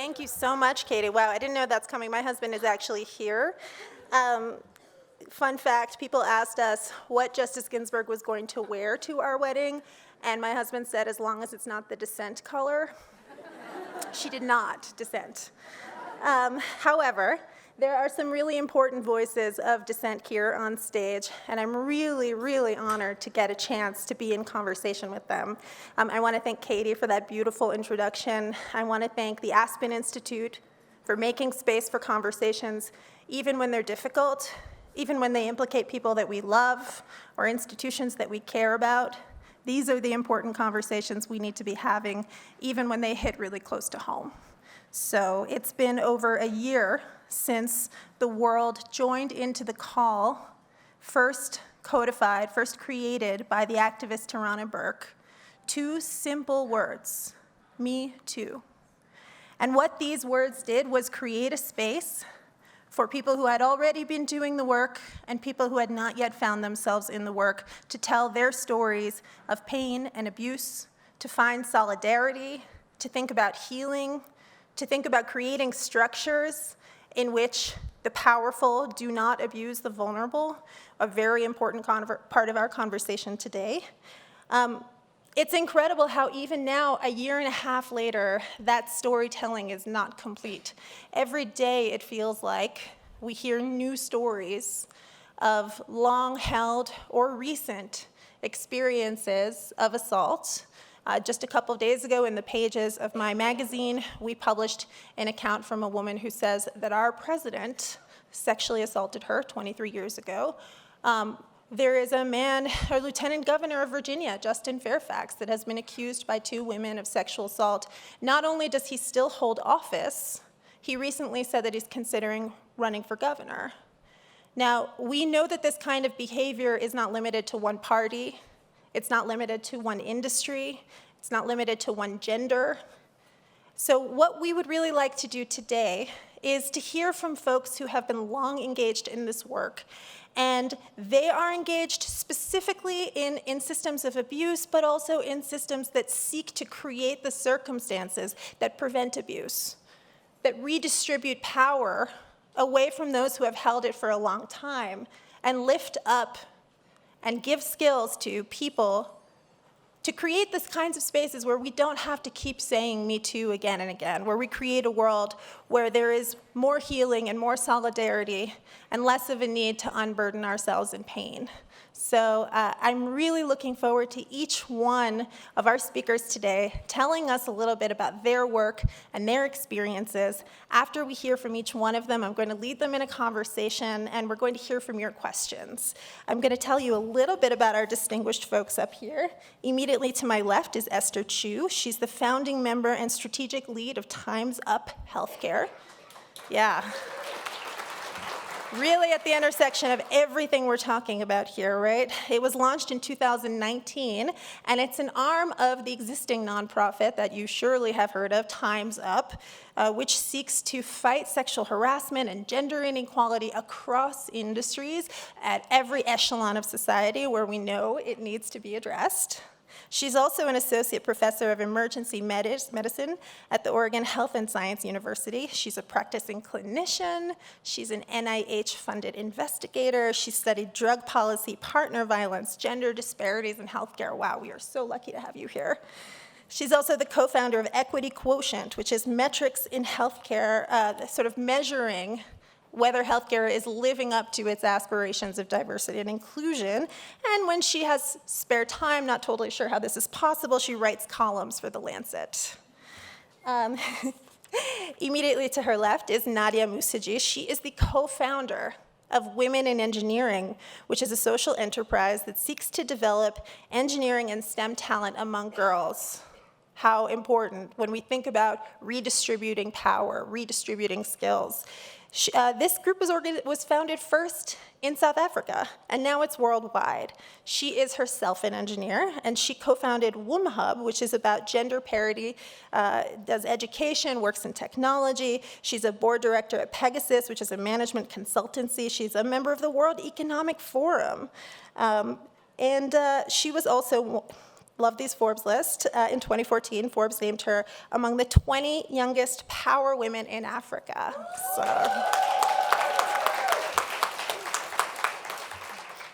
Thank you so much, Katie. Wow, I didn't know that's coming. My husband is actually here. Fun fact, people asked us what Justice Ginsburg was going to wear to our wedding, and my husband said, as long as it's not the dissent color. She did not dissent. However, there are some really important voices of dissent here on stage, and I'm really, really honored to get a chance to be in conversation with them. I want to thank Katie for that beautiful introduction. I want to thank the Aspen Institute for making space for conversations, even when they're difficult, even when they implicate people that we love or institutions that we care about. These are the important conversations we need to be having, even when they hit really close to home. So it's been over a year since the world joined into the call, first codified, first created by the activist Tarana Burke, 2 simple words, me too. And what these words did was create a space for people who had already been doing the work and people who had not yet found themselves in the work to tell their stories of pain and abuse, to find solidarity, to think about healing, to think about creating structures in which the powerful do not abuse the vulnerable, a very important part of our conversation today. It's incredible how even now, a year and a half later, that storytelling is not complete. Every day it feels like we hear new stories of long-held or recent experiences of assault. Just a couple of days ago in the pages of my magazine, we published an account from a woman who says that our president sexually assaulted her 23 years ago. There is a man, a lieutenant governor of Virginia, Justin Fairfax, that has been accused by 2 women of sexual assault. Not only does he still hold office, he recently said that he's considering running for governor. Now, we know that this kind of behavior is not limited to one party. It's not limited to one industry. It's not limited to one gender. So what we would really like to do today is to hear from folks who have been long engaged in this work. And they are engaged specifically in systems of abuse, but also in systems that seek to create the circumstances that prevent abuse, that redistribute power away from those who have held it for a long time, and lift up and give skills to people to create these kinds of spaces where we don't have to keep saying Me Too again and again, where we create a world where there is more healing and more solidarity and less of a need to unburden ourselves in pain. So I'm really looking forward to each one of our speakers today telling us a little bit about their work and their experiences. After we hear from each one of them, I'm going to lead them in a conversation, and we're going to hear from your questions. I'm going to tell you a little bit about our distinguished folks up here. Immediately to my left is Esther Chu. She's the founding member and strategic lead of Time's Up Healthcare. Yeah. Really at the intersection of everything we're talking about here, right? It was launched in 2019, and it's an arm of the existing nonprofit that you surely have heard of, Time's Up, which seeks to fight sexual harassment and gender inequality across industries at every echelon of society where we know it needs to be addressed. She's also an associate professor of emergency medicine at the Oregon Health and Science University. She's a practicing clinician. She's an NIH-funded investigator. She studied drug policy, partner violence, gender disparities in healthcare. Wow, we are so lucky to have you here. She's also the co-founder of Equity Quotient, which is metrics in healthcare, sort of measuring whether healthcare is living up to its aspirations of diversity and inclusion. And when she has spare time, not totally sure how this is possible, she writes columns for The Lancet. Immediately to her left is Nadia Musaji. She is the co-founder of Women in Engineering, which is a social enterprise that seeks to develop engineering and STEM talent among girls. How important when we think about redistributing power, redistributing skills. This group was founded first in South Africa, and now it's worldwide. She is herself an engineer, and she co-founded WomHub, which is about gender parity, does education, works in technology. She's a board director at Pegasus, which is a management consultancy. She's a member of the World Economic Forum. And she was also love these Forbes lists. In 2014, Forbes named her among the 20 youngest power women in Africa.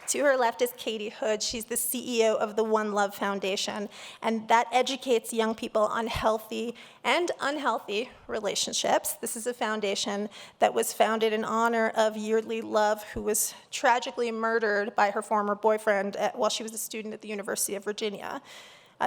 To her left is Katie Hood. She's the CEO of the One Love Foundation, and that educates young people on healthy and unhealthy relationships. This is a foundation that was founded in honor of Yeardley Love, who was tragically murdered by her former boyfriend while she was a student at the University of Virginia.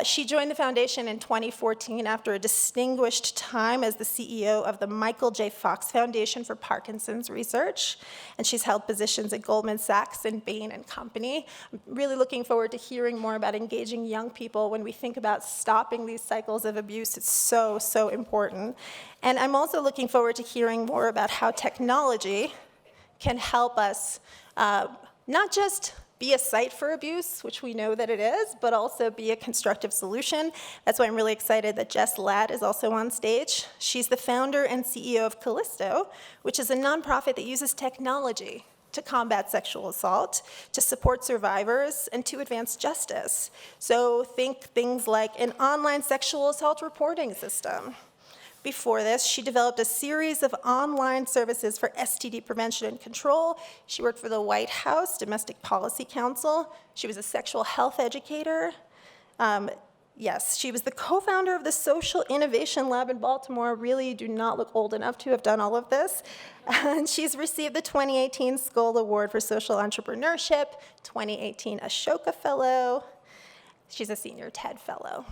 She joined the foundation in 2014 after a distinguished time as the CEO of the Michael J. Fox Foundation for Parkinson's Research, and she's held positions at Goldman Sachs and Bain and Company. I'm really looking forward to hearing more about engaging young people when we think about stopping these cycles of abuse. It's so, so important. And I'm also looking forward to hearing more about how technology can help us not just be a site for abuse, which we know that it is, but also be a constructive solution. That's why I'm really excited that Jess Ladd is also on stage. She's the founder and CEO of Callisto, which is a nonprofit that uses technology to combat sexual assault, to support survivors, and to advance justice. So think things like an online sexual assault reporting system. Before this, she developed a series of online services for STD prevention and control. She worked for the White House Domestic Policy Council. She was a sexual health educator. Yes, she was the co-founder of the Social Innovation Lab in Baltimore. Really do not look old enough to have done all of this. And she's received the 2018 Skoll Award for Social Entrepreneurship, 2018 Ashoka Fellow. She's a senior TED Fellow.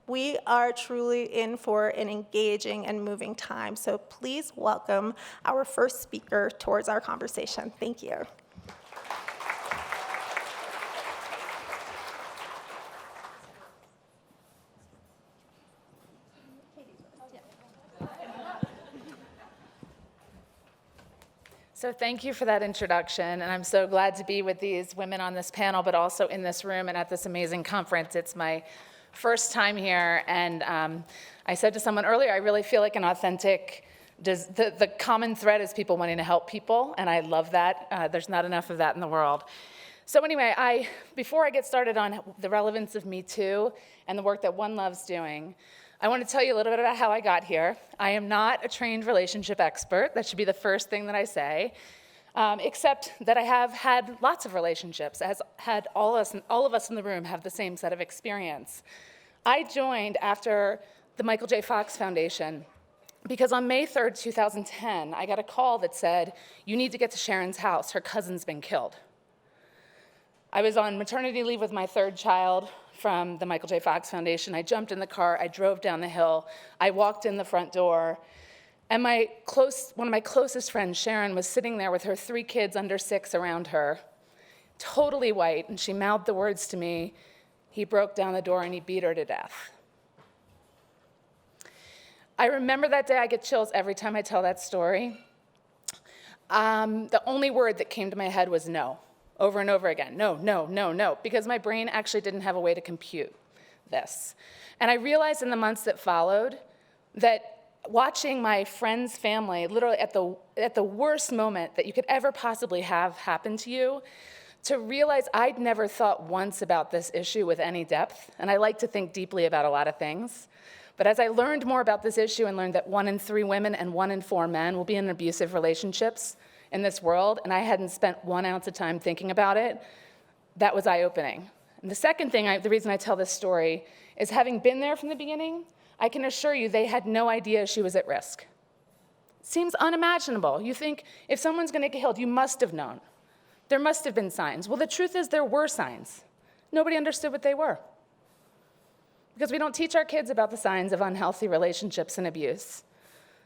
We are truly in for an engaging and moving time, so please welcome our first speaker towards our conversation. Thank you. So thank you for that introduction, and I'm so glad to be with these women on this panel, but also in this room and at this amazing conference. It's my first time here, and I said to someone earlier, I really feel like an authentic, the common thread is people wanting to help people, and I love that. There's not enough of that in the world. So anyway, before I get started on the relevance of Me Too and the work that One Love's doing, I want to tell you a little bit about how I got here. I am not a trained relationship expert. That should be the first thing that I say. Except that I have had lots of relationships, as had all of us in the room have the same set of experience. I joined after the Michael J. Fox Foundation because on May 3rd, 2010, I got a call that said, you need to get to Sharon's house, her cousin's been killed. I was on maternity leave with my third child from the Michael J. Fox Foundation. I jumped in the car, I drove down the hill, I walked in the front door, and one of my closest friends, Sharon, was sitting there with her 3 kids under 6 around her, totally white, and she mouthed the words to me, he broke down the door and he beat her to death. I remember that day. I get chills every time I tell that story. The only word that came to my head was no, over and over again, no, no, no, no, because my brain actually didn't have a way to compute this. And I realized in the months that followed that watching my friend's family, literally at the worst moment that you could ever possibly have happen to you, to realize I'd never thought once about this issue with any depth, and I like to think deeply about a lot of things. But as I learned more about this issue and learned that 1 in 3 women and 1 in 4 men will be in abusive relationships in this world, and I hadn't spent 1 ounce of time thinking about it, that was eye-opening. And the second thing, the reason I tell this story, is having been there from the beginning, I can assure you they had no idea she was at risk. Seems unimaginable. You think if someone's going to get killed, you must have known. There must have been signs. Well, the truth is there were signs. Nobody understood what they were. Because we don't teach our kids about the signs of unhealthy relationships and abuse.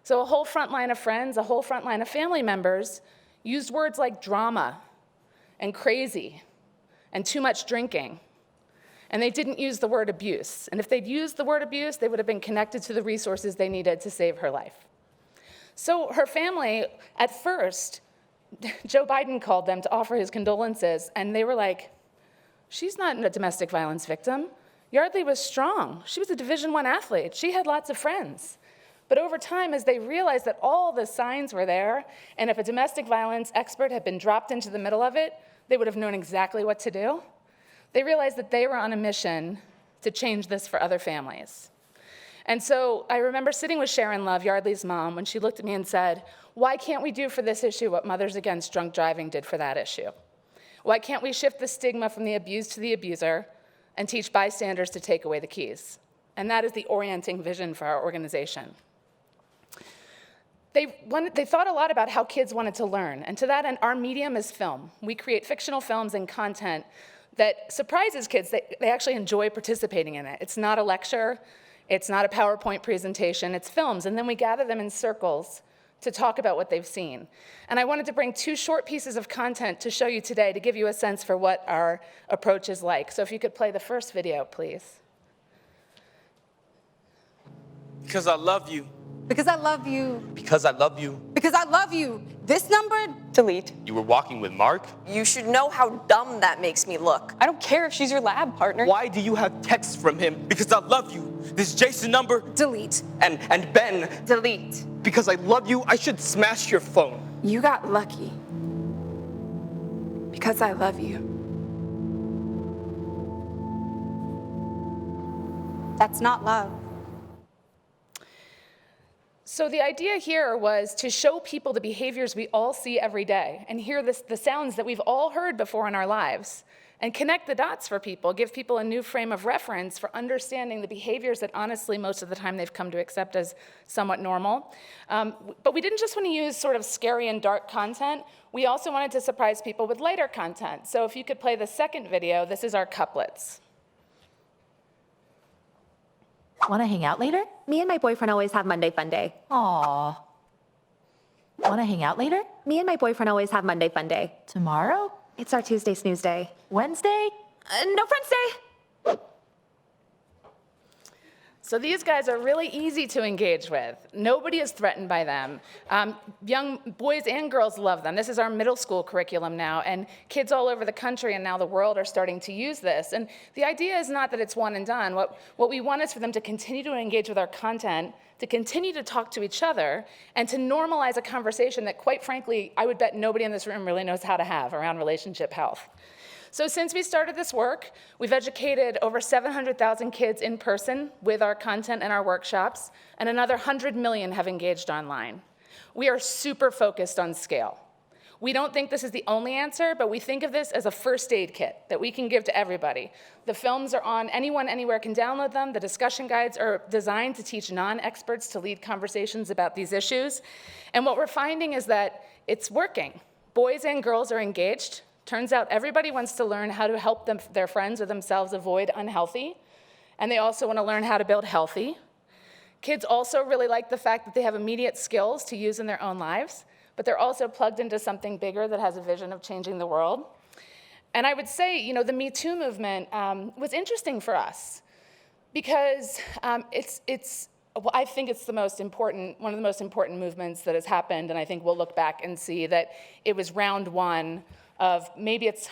So a whole front line of friends, a whole front line of family members used words like drama and crazy and too much drinking. And they didn't use the word abuse. And if they'd used the word abuse, they would have been connected to the resources they needed to save her life. So her family, at first, Joe Biden called them to offer his condolences, and they were like, she's not a domestic violence victim. Yeardley was strong. She was a Division I athlete. She had lots of friends. But over time, as they realized that all the signs were there, and if a domestic violence expert had been dropped into the middle of it, they would have known exactly what to do. They realized that they were on a mission to change this for other families. And so I remember sitting with Sharon Love, Yardley's mom, when she looked at me and said, why can't we do for this issue what Mothers Against Drunk Driving did for that issue? Why can't we shift the stigma from the abused to the abuser and teach bystanders to take away the keys? And that is the orienting vision for our organization. They thought a lot about how kids wanted to learn, and to that end, our medium is film. We create fictional films and content that surprises kids. They actually enjoy participating in it. It's not a lecture. It's not a PowerPoint presentation, it's films, and then we gather them in circles to talk about what they've seen. And I wanted to bring 2 short pieces of content to show you today to give you a sense for what our approach is like. So if you could play the first video, please. Because I love you. Because I love you. Because I love you. Because I love you. This number, delete. You were walking with Mark? You should know how dumb that makes me look. I don't care if she's your lab partner. Why do you have texts from him? Because I love you. This Jason number? Delete. And Ben? Delete. Because I love you, I should smash your phone. You got lucky. Because I love you. That's not love. So the idea here was to show people the behaviors we all see every day and hear the sounds that we've all heard before in our lives and connect the dots for people, give people a new frame of reference for understanding the behaviors that honestly most of the time they've come to accept as somewhat normal. But we didn't just want to use sort of scary and dark content. We also wanted to surprise people with lighter content. So if you could play the second video, this is our couplets. Want to hang out later? Me and my boyfriend always have Monday fun day. Aw. Want to hang out later? Me and my boyfriend always have Monday fun day. Tomorrow? It's our Tuesday snooze day. Wednesday? No friends day. So these guys are really easy to engage with. Nobody is threatened by them. Young boys and girls love them. This is our middle school curriculum now, and kids all over the country and now the world are starting to use this. And the idea is not that it's one and done. What we want is for them to continue to engage with our content, to continue to talk to each other, and to normalize a conversation that, quite frankly, I would bet nobody in this room really knows how to have around relationship health. So since we started this work, we've educated over 700,000 kids in person with our content and our workshops, and another 100 million have engaged online. We are super focused on scale. We don't think this is the only answer, but we think of this as a first aid kit that we can give to everybody. The films are on, anyone, anywhere can download them. The discussion guides are designed to teach non-experts to lead conversations about these issues. And what we're finding is that it's working. Boys and girls are engaged. Turns out everybody wants to learn how to help their friends or themselves avoid unhealthy, and they also want to learn how to build healthy. Kids also really like the fact that they have immediate skills to use in their own lives, but they're also plugged into something bigger that has a vision of changing the world. And I would say, you know, the Me Too movement was interesting for us because I think it's one of the most important movements that has happened, and I think we'll look back and see that it was round one of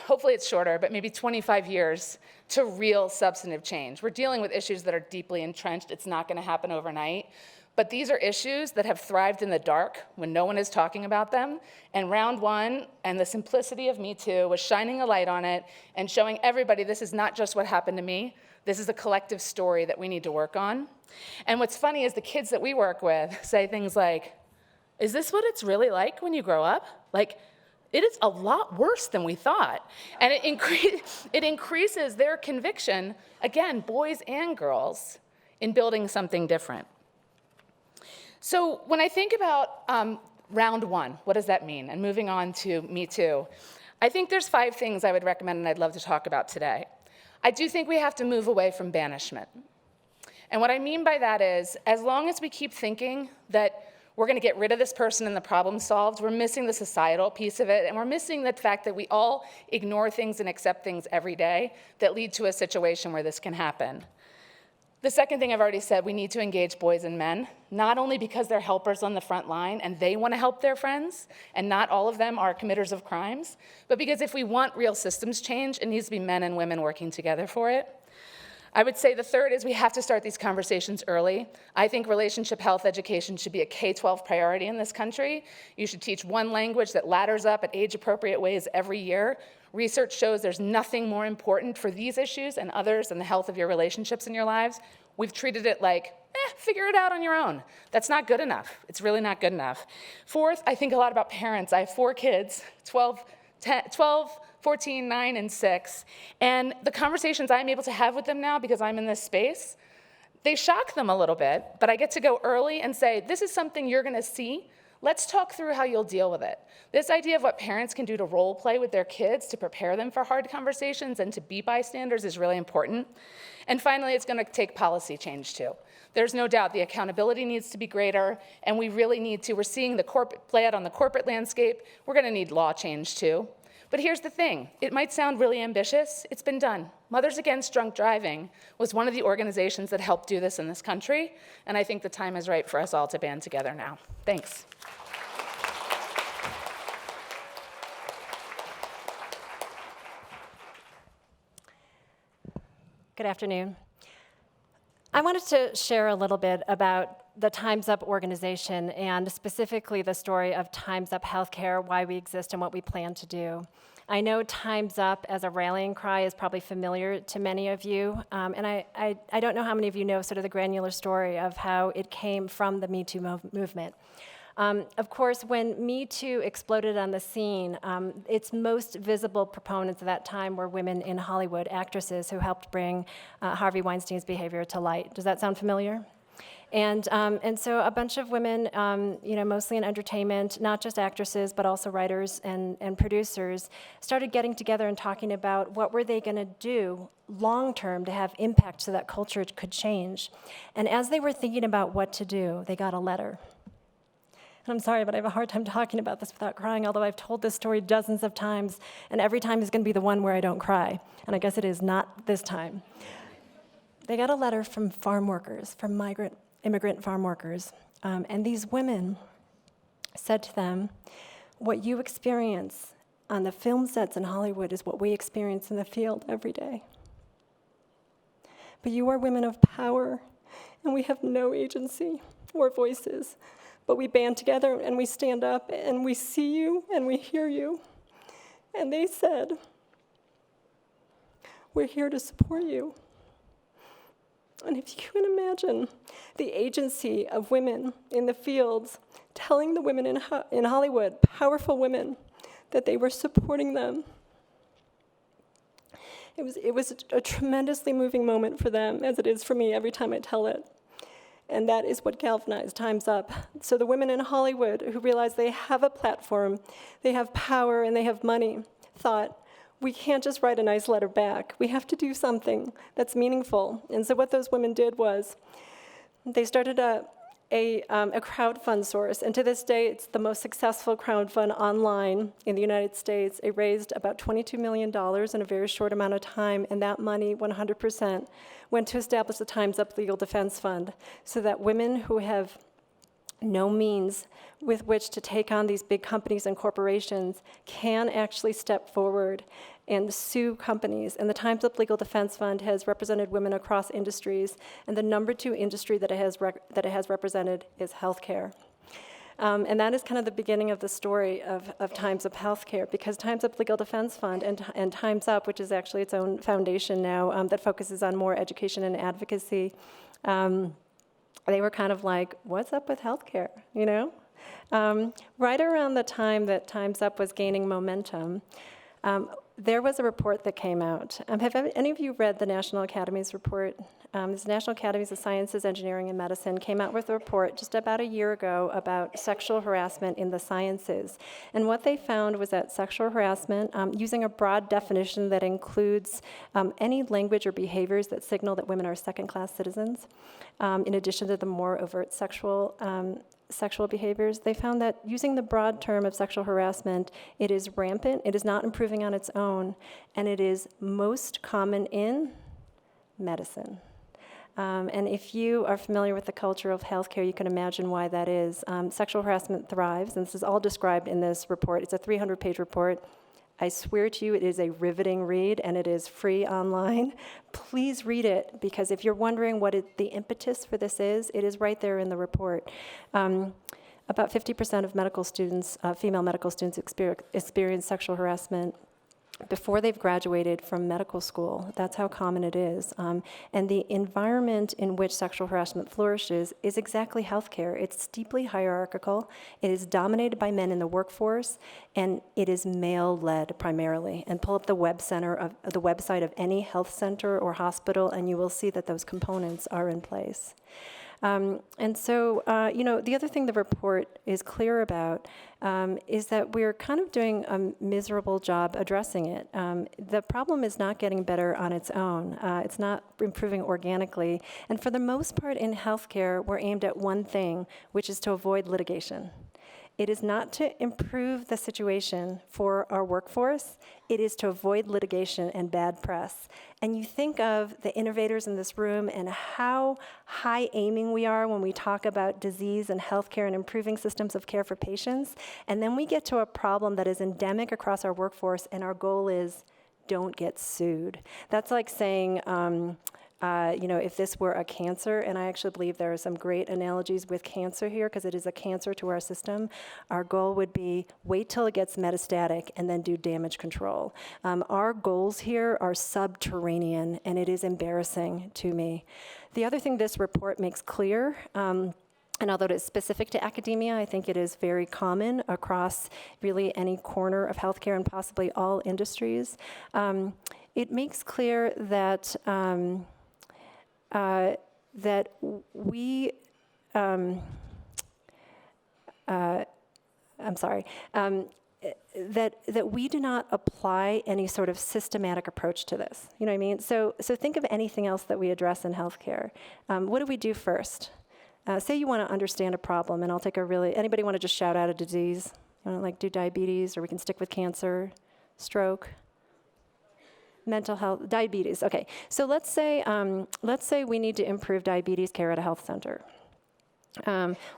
hopefully it's shorter, but maybe 25 years to real substantive change. We're dealing with issues that are deeply entrenched. It's not gonna happen overnight. But these are issues that have thrived in the dark when no one is talking about them. And round one and the simplicity of Me Too was shining a light on it and showing everybody this is not just what happened to me. This is a collective story that we need to work on. And what's funny is the kids that we work with say things like, is this what it's really like when you grow up? Like, it is a lot worse than we thought. And it increases their conviction, again, boys and girls, in building something different. So when I think about round one, what does that mean? And moving on to Me Too, I think there's 5 things I would recommend and I'd love to talk about today. I do think we have to move away from banishment. And what I mean by that is, as long as we keep thinking that we're going to get rid of this person and the problem solved, we're missing the societal piece of it, and we're missing the fact that we all ignore things and accept things every day that lead to a situation where this can happen. The second thing I've already said, we need to engage boys and men, not only because they're helpers on the front line and they want to help their friends, and not all of them are committers of crimes, but because if we want real systems change, it needs to be men and women working together for it. I would say the third is we have to start these conversations early. I think relationship health education should be a K-12 priority in this country. You should teach one language that ladders up at age-appropriate ways every year. Research shows there's nothing more important for these issues and others than the health of your relationships in your lives. We've treated it like, figure it out on your own. That's not good enough. It's really not good enough. Fourth, I think a lot about parents. I have 4 kids, 12, 14, 9, and 6. And the conversations I'm able to have with them now, because I'm in this space, they shock them a little bit, but I get to go early and say, this is something you're gonna see. Let's talk through how you'll deal with it. This idea of what parents can do to role play with their kids to prepare them for hard conversations and to be bystanders is really important. And finally, it's gonna take policy change too. There's no doubt the accountability needs to be greater, and we really need to, we're seeing the corporate play out on the corporate landscape, we're gonna need law change too. But here's the thing, it might sound really ambitious, it's been done. Mothers Against Drunk Driving was one of the organizations that helped do this in this country, and I think the time is right for us all to band together now. Thanks. Good afternoon. I wanted to share a little bit about the Time's Up organization and specifically the story of Time's Up Healthcare, why we exist and what we plan to do. I know Time's Up as a rallying cry is probably familiar to many of you, and I don't know how many of you know sort of the granular story of how it came from the Me Too movement. Of course, when Me Too exploded on the scene, its most visible proponents at that time were women in Hollywood, actresses who helped bring Harvey Weinstein's behavior to light. Does that sound familiar? And so a bunch of women, mostly in entertainment, not just actresses, but also writers and producers, started getting together and talking about what were they going to do long-term to have impact so that culture could change. And as they were thinking about what to do, they got a letter. And I'm sorry, but I have a hard time talking about this without crying, although I've told this story dozens of times, and every time is going to be the one where I don't cry. And I guess it is not this time. They got a letter from farm workers, from immigrant farm workers. And these women said to them, what you experience on the film sets in Hollywood is what we experience in the field every day. But you are women of power, and we have no agency or voices. But we band together and we stand up and we see you and we hear you. And they said, we're here to support you. And if you can imagine the agency of women in the fields telling the women in Hollywood, powerful women, that they were supporting them. It was a tremendously moving moment for them, as it is for me every time I tell it. And that is what galvanized Time's Up. So the women in Hollywood who realized they have a platform, they have power, and they have money, thought, we can't just write a nice letter back. We have to do something that's meaningful. And so what those women did was they started a crowdfund source. And to this day, it's the most successful crowdfund online in the United States. It raised about $22 million in a very short amount of time. And that money, 100%, went to establish the Time's Up Legal Defense Fund so that women who have no means with which to take on these big companies and corporations can actually step forward and sue companies. And the Time's Up Legal Defense Fund has represented women across industries, and the number 2 industry that it has represented is healthcare. And that is kind of the beginning of the story of Time's Up Healthcare, because Time's Up Legal Defense Fund and Time's Up, which is actually its own foundation now that focuses on more education and advocacy, they were kind of like, what's up with healthcare, you know? Right around the time that Time's Up was gaining momentum, there was a report that came out. Have any of you read the National Academy's report? The National Academies of Sciences, Engineering, and Medicine came out with a report just about a year ago about sexual harassment in the sciences. And what they found was that sexual harassment, using a broad definition that includes any language or behaviors that signal that women are second-class citizens, in addition to the more overt sexual behaviors, they found that using the broad term of sexual harassment, it is rampant, it is not improving on its own, and it is most common in medicine. And if you are familiar with the culture of healthcare, you can imagine why that is. Sexual harassment thrives, and this is all described in this report. It's a 300-page report. I swear to you, it is a riveting read, and it is free online. Please read it, because if you're wondering what the impetus for this is, it is right there in the report. About 50% of medical students, female medical students, experience sexual harassment. before they've graduated from medical school. That's how common it is. And the environment in which sexual harassment flourishes is exactly healthcare. It's deeply hierarchical. It is dominated by men in the workforce, and it is male-led primarily. And pull up the website of any health center or hospital, and you will see that those components are in place. And so, the other thing the report is clear about is that we're kind of doing a miserable job addressing it. The problem is not getting better on its own. It's not improving organically. And for the most part in healthcare, we're aimed at one thing, which is to avoid litigation. It is not to improve the situation for our workforce. It is to avoid litigation and bad press. And you think of the innovators in this room and how high aiming we are when we talk about disease and healthcare and improving systems of care for patients. And then we get to a problem that is endemic across our workforce, and our goal is don't get sued. That's like saying, if this were a cancer, and I actually believe there are some great analogies with cancer here because it is a cancer to our system, our goal would be wait till it gets metastatic and then do damage control. Our goals here are subterranean, and it is embarrassing to me. The other thing this report makes clear, and although it is specific to academia, I think it is very common across really any corner of healthcare and possibly all industries. It makes clear that that we, that we do not apply any sort of systematic approach to this. You know what I mean? So think of anything else that we address in healthcare. What do we do first? Say you want to understand a problem, and I'll take anybody want to just shout out a disease? You want to do diabetes, or we can stick with cancer, stroke? Mental health, diabetes. Okay, so let's say we need to improve diabetes care at a health center.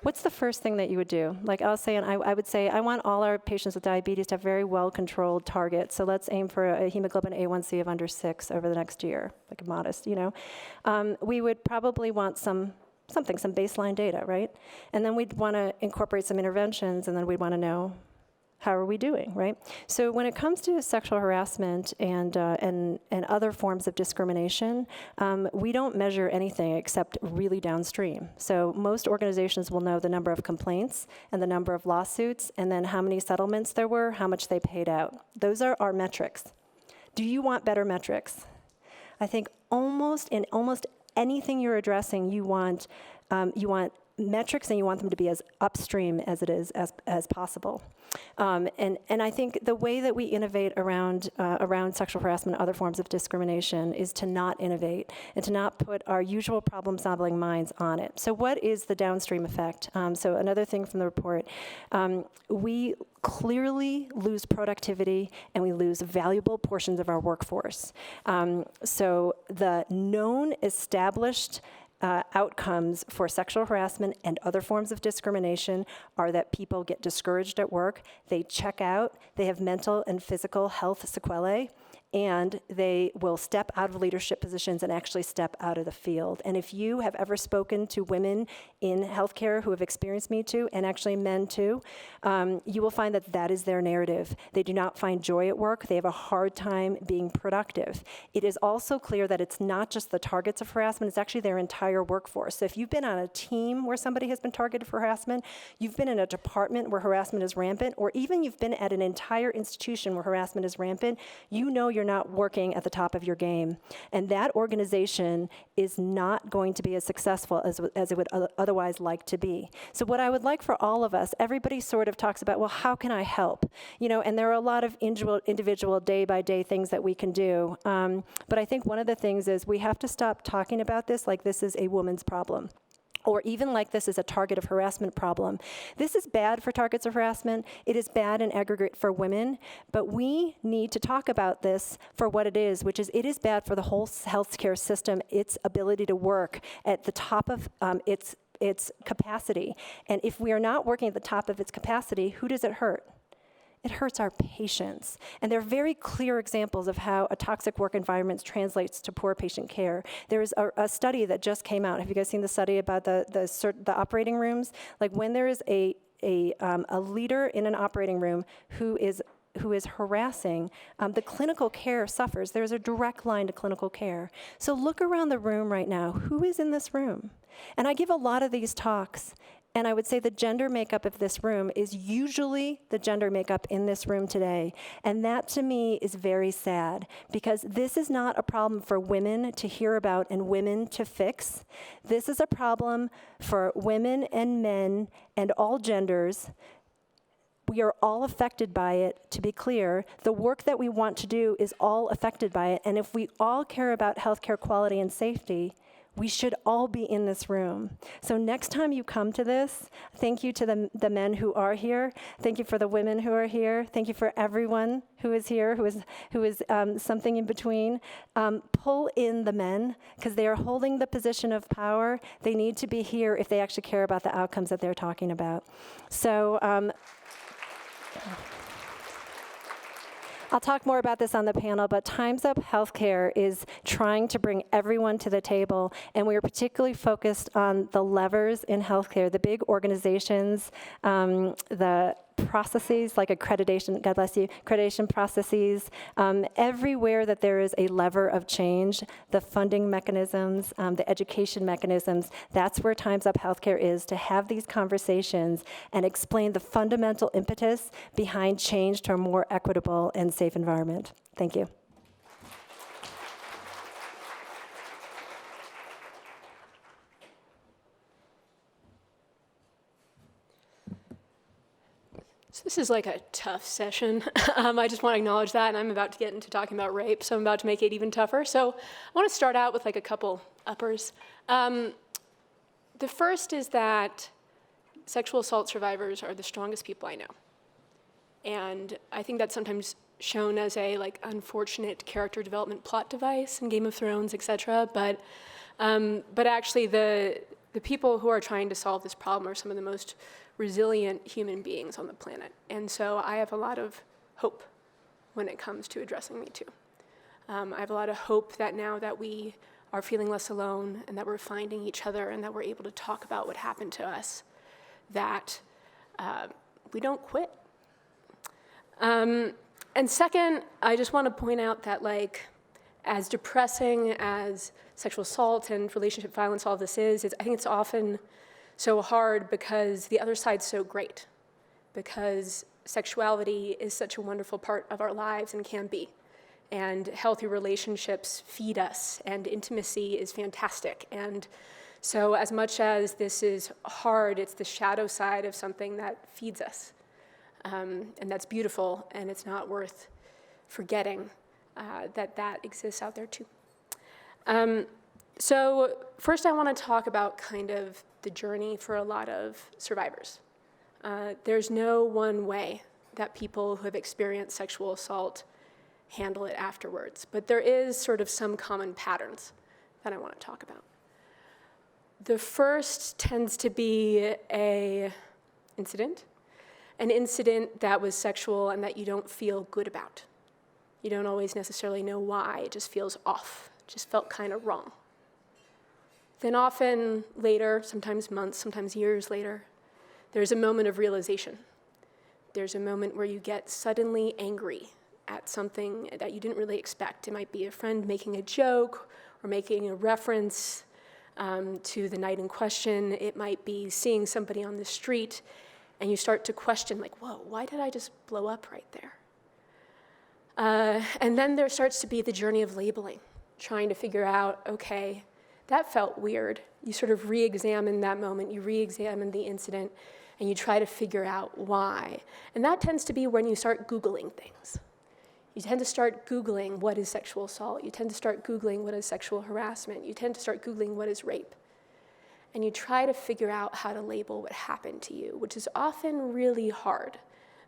What's the first thing that you would do? I would say I want all our patients with diabetes to have very well-controlled targets. So let's aim for a hemoglobin A1C of under 6 over the next year, like modest. We would probably want some baseline data, right? And then we'd want to incorporate some interventions, and then we'd want to know, how are we doing, right? So when it comes to sexual harassment and other forms of discrimination, we don't measure anything except really downstream. So most organizations will know the number of complaints and the number of lawsuits, and then how many settlements there were, how much they paid out. Those are our metrics. Do you want better metrics? I think almost anything you're addressing, you want metrics, and you want them to be as upstream as it is as possible. And I think the way that we innovate around sexual harassment and other forms of discrimination is to not innovate and to not put our usual problem-solving minds on it. So what is the downstream effect? So another thing from the report, we clearly lose productivity and we lose valuable portions of our workforce. So the known established outcomes for sexual harassment and other forms of discrimination are that people get discouraged at work, they check out, they have mental and physical health sequelae, and they will step out of leadership positions and actually step out of the field. And if you have ever spoken to women in healthcare who have experienced Me Too, and actually men too, you will find that that is their narrative. They do not find joy at work. They have a hard time being productive. It is also clear that it's not just the targets of harassment, it's actually their entire workforce. So if you've been on a team where somebody has been targeted for harassment, you've been in a department where harassment is rampant, or even you've been at an entire institution where harassment is rampant, you know you're not working at the top of your game. And that organization is not going to be as successful as it would otherwise like to be. So what I would like for all of us, everybody sort of talks about, well, how can I help? And there are a lot of individual day-by-day things that we can do. But I think one of the things is we have to stop talking about this like this is a woman's problem, or even like this is a target of harassment problem. This is bad for targets of harassment. It is bad in aggregate for women, but we need to talk about this for what it is, which is it is bad for the whole healthcare system, its ability to work at the top of its capacity. And if we are not working at the top of its capacity, who does it hurt? It hurts our patients. And there are very clear examples of how a toxic work environment translates to poor patient care. There is a study that just came out. Have you guys seen the study about the operating rooms? Like when there is a leader in an operating room who is who is harassing, the clinical care suffers. There's a direct line to clinical care. So look around the room right now. Who is in this room? And I give a lot of these talks, and I would say the gender makeup of this room is usually the gender makeup in this room today. And that to me is very sad, because this is not a problem for women to hear about and women to fix. This is a problem for women and men and all genders. We are all affected by it, to be clear. The work that we want to do is all affected by it. And if we all care about healthcare quality and safety, we should all be in this room. So next time you come to this, thank you to the men who are here. Thank you for the women who are here. Thank you for everyone who is here, who is something in between. Pull in the men, because they are holding the position of power. They need to be here if they actually care about the outcomes that they're talking about. So I'll talk more about this on the panel, but Time's Up Healthcare is trying to bring everyone to the table, and we are particularly focused on the levers in healthcare, the big organizations, the processes like accreditation, God bless you, accreditation processes, everywhere that there is a lever of change, the funding mechanisms, the education mechanisms, that's where Time's Up Healthcare is, to have these conversations and explain the fundamental impetus behind change to a more equitable and safe environment. Thank you. So this is like a tough session. I just want to acknowledge that, and I'm about to get into talking about rape, so I'm about to make it even tougher. So I want to start out with like a couple uppers. The first is that sexual assault survivors are the strongest people I know. And I think that's sometimes shown as a like unfortunate character development plot device in Game of Thrones, etc. But actually the people who are trying to solve this problem are some of the most resilient human beings on the planet. And so I have a lot of hope when it comes to addressing Me Too. I have a lot of hope that now that we are feeling less alone and that we're finding each other and that we're able to talk about what happened to us, that we don't quit. And second, I just want to point out that like, as depressing as sexual assault and relationship violence, all this is, I think it's often so hard because the other side's so great, because sexuality is such a wonderful part of our lives and can be. And healthy relationships feed us, and intimacy is fantastic. And so as much as this is hard, it's the shadow side of something that feeds us. And that's beautiful, and it's not worth forgetting that exists out there too. So first I want to talk about kind of the journey for a lot of survivors. There's no one way that people who have experienced sexual assault handle it afterwards, but there is sort of some common patterns that I want to talk about. The first tends to be an incident that was sexual and that you don't feel good about. You don't always necessarily know why, it just feels off, it just felt kind of wrong. Then often later, sometimes months, sometimes years later, there's a moment of realization. There's a moment where you get suddenly angry at something that you didn't really expect. It might be a friend making a joke or making a reference to the night in question. It might be seeing somebody on the street and you start to question, like, whoa, why did I just blow up right there? And then there starts to be the journey of labeling, trying to figure out, okay, that felt weird. You sort of re-examine that moment, you re-examine the incident, and you try to figure out why. And that tends to be when you start Googling things. You tend to start Googling what is sexual assault. You tend to start Googling what is sexual harassment. You tend to start Googling what is rape. And you try to figure out how to label what happened to you, which is often really hard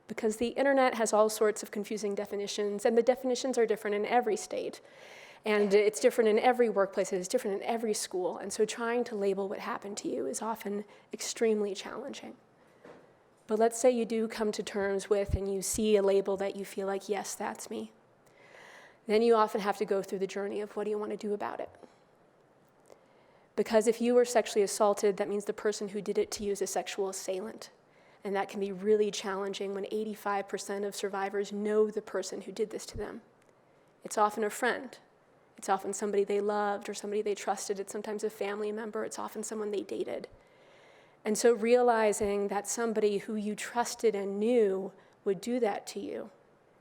because the internet has all sorts of confusing definitions, and the definitions are different in every state. And it's different in every workplace, it's different in every school. And so trying to label what happened to you is often extremely challenging. But let's say you do come to terms with and you see a label that you feel like, yes, that's me. Then you often have to go through the journey of what do you want to do about it? Because if you were sexually assaulted, that means the person who did it to you is a sexual assailant. And that can be really challenging when 85% of survivors know the person who did this to them. It's often a friend. It's often somebody they loved or somebody they trusted. It's sometimes a family member. It's often someone they dated. And so realizing that somebody who you trusted and knew would do that to you,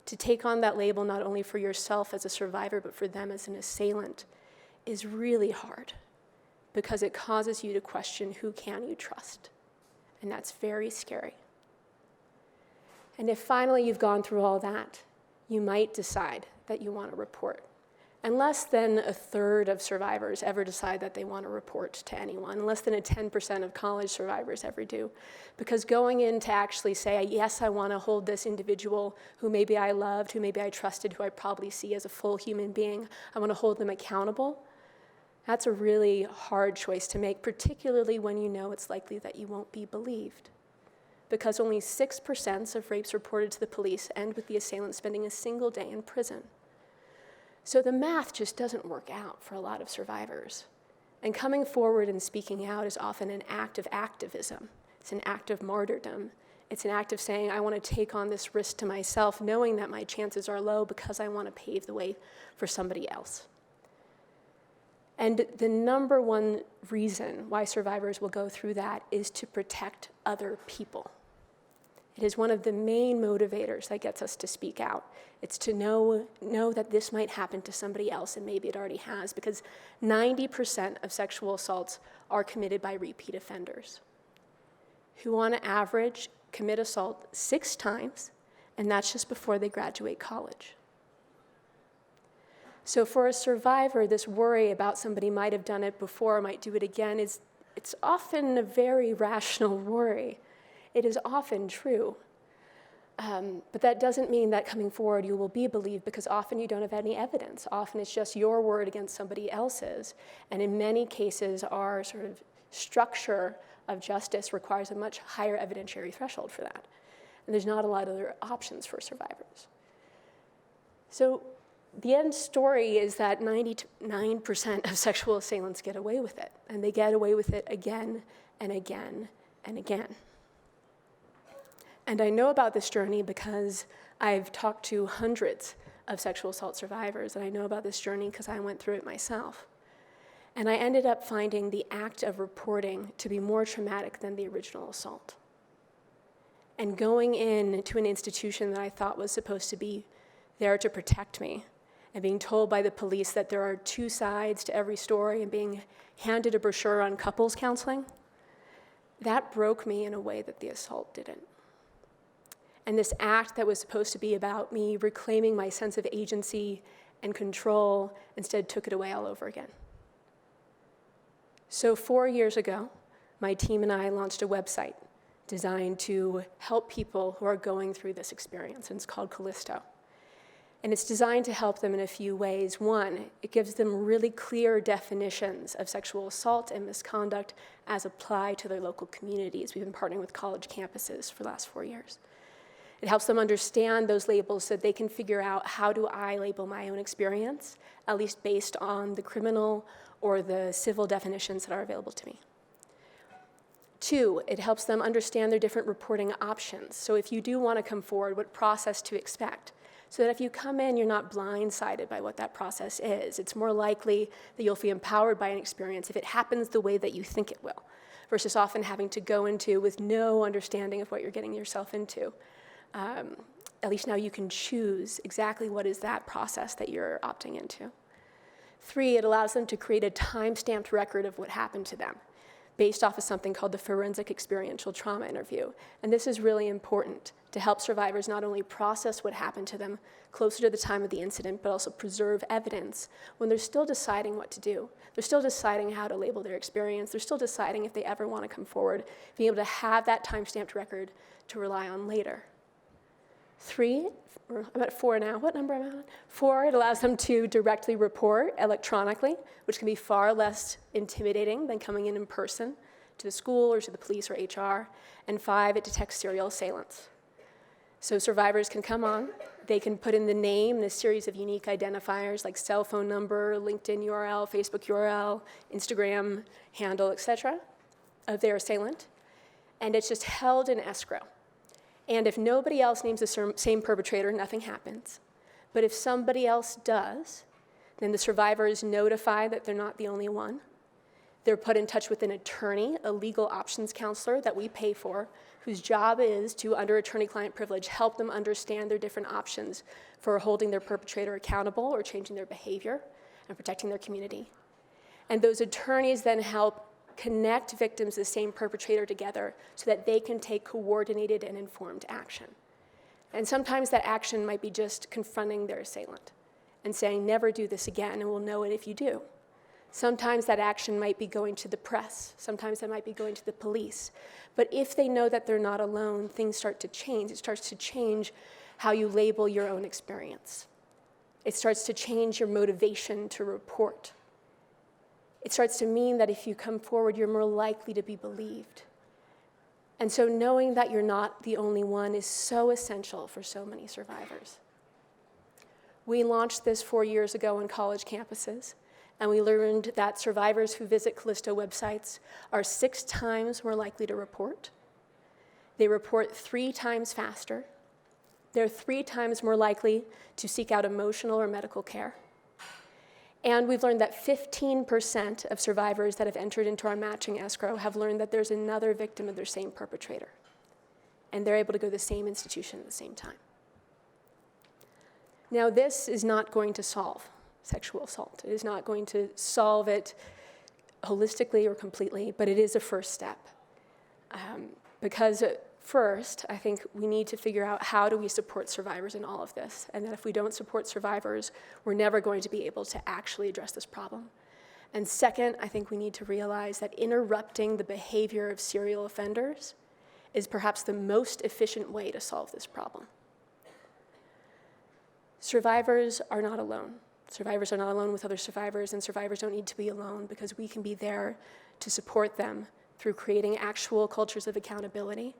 to take on that label not only for yourself as a survivor, but for them as an assailant, is really hard because it causes you to question who can you trust. And that's very scary. And if finally you've gone through all that, you might decide that you want to report. And less than a third of survivors ever decide that they want to report to anyone. Less than 10% of college survivors ever do. Because going in to actually say, yes, I want to hold this individual who maybe I loved, who maybe I trusted, who I probably see as a full human being, I want to hold them accountable, that's a really hard choice to make, particularly when you know it's likely that you won't be believed. Because only 6% of rapes reported to the police end with the assailant spending a single day in prison. So the math just doesn't work out for a lot of survivors. And coming forward and speaking out is often an act of activism. It's an act of martyrdom. It's an act of saying, I want to take on this risk to myself, knowing that my chances are low because I want to pave the way for somebody else. And the number one reason why survivors will go through that is to protect other people. It is one of the main motivators that gets us to speak out. It's to know that this might happen to somebody else, and maybe it already has, because 90% of sexual assaults are committed by repeat offenders, who on average commit assault 6 times, and that's just before they graduate college. So for a survivor, this worry about somebody might have done it before, might do it again, it's often a very rational worry. It is often true. But that doesn't mean that coming forward you will be believed, because often you don't have any evidence. Often it's just your word against somebody else's. And in many cases, our sort of structure of justice requires a much higher evidentiary threshold for that. And there's not a lot of other options for survivors. So the end story is that 99% of sexual assailants get away with it. And they get away with it again and again and again. And I know about this journey because I've talked to hundreds of sexual assault survivors, and I know about this journey because I went through it myself. And I ended up finding the act of reporting to be more traumatic than the original assault. And going into an institution that I thought was supposed to be there to protect me, and being told by the police that there are 2 sides to every story, and being handed a brochure on couples counseling, that broke me in a way that the assault didn't. And this act that was supposed to be about me reclaiming my sense of agency and control instead took it away all over again. So 4 years ago, my team and I launched a website designed to help people who are going through this experience, and it's called Callisto. And it's designed to help them in a few ways. One, it gives them really clear definitions of sexual assault and misconduct as applied to their local communities. We've been partnering with college campuses for the last 4 years. It helps them understand those labels so they can figure out, how do I label my own experience, at least based on the criminal or the civil definitions that are available to me. 2, it helps them understand their different reporting options. So if you do want to come forward, what process to expect, so that if you come in, you're not blindsided by what that process is. It's more likely that you'll feel empowered by an experience if it happens the way that you think it will, versus often having to go into with no understanding of what you're getting yourself into. At least now you can choose exactly what is that process that you're opting into. 3, it allows them to create a time-stamped record of what happened to them, based off of something called the forensic experiential trauma interview. And this is really important to help survivors not only process what happened to them closer to the time of the incident, but also preserve evidence when they're still deciding what to do. They're still deciding how to label their experience. They're still deciding if they ever want to come forward, being able to have that time-stamped record to rely on later. 3, I'm at 4 now. What number am I on? 4, it allows them to directly report electronically, which can be far less intimidating than coming in person to the school or to the police or HR. And 5, it detects serial assailants. So survivors can come on, they can put in the name and a series of unique identifiers like cell phone number, LinkedIn URL, Facebook URL, Instagram handle, etc., of their assailant. And it's just held in escrow And if nobody else names the same perpetrator, nothing happens. But if somebody else does, then the survivor is notified that they're not the only one. They're put in touch with an attorney, a legal options counselor that we pay for, whose job is to, under attorney-client privilege, help them understand their different options for holding their perpetrator accountable or changing their behavior and protecting their community. And those attorneys then help connect victims of the same perpetrator together so that they can take coordinated and informed action. And sometimes that action might be just confronting their assailant and saying, never do this again, and we'll know it if you do. Sometimes that action might be going to the press. Sometimes that might be going to the police. But if they know that they're not alone, things start to change. It starts to change how you label your own experience. It starts to change your motivation to report. It starts to mean that if you come forward, you're more likely to be believed. And so knowing that you're not the only one is so essential for so many survivors. We launched this 4 years ago on college campuses, and we learned that survivors who visit Callisto websites are 6 times more likely to report. They report 3 times faster. They're 3 times more likely to seek out emotional or medical care. And we've learned that 15% of survivors that have entered into our matching escrow have learned that there's another victim of their same perpetrator. And they're able to go to the same institution at the same time. Now, this is not going to solve sexual assault. It is not going to solve it holistically or completely, but it is a first step. Because first, I think we need to figure out how do we support survivors in all of this, and that if we don't support survivors, we're never going to be able to actually address this problem. And second, I think we need to realize that interrupting the behavior of serial offenders is perhaps the most efficient way to solve this problem. Survivors are not alone. Survivors are not alone with other survivors, and survivors don't need to be alone because we can be there to support them through creating actual cultures of accountability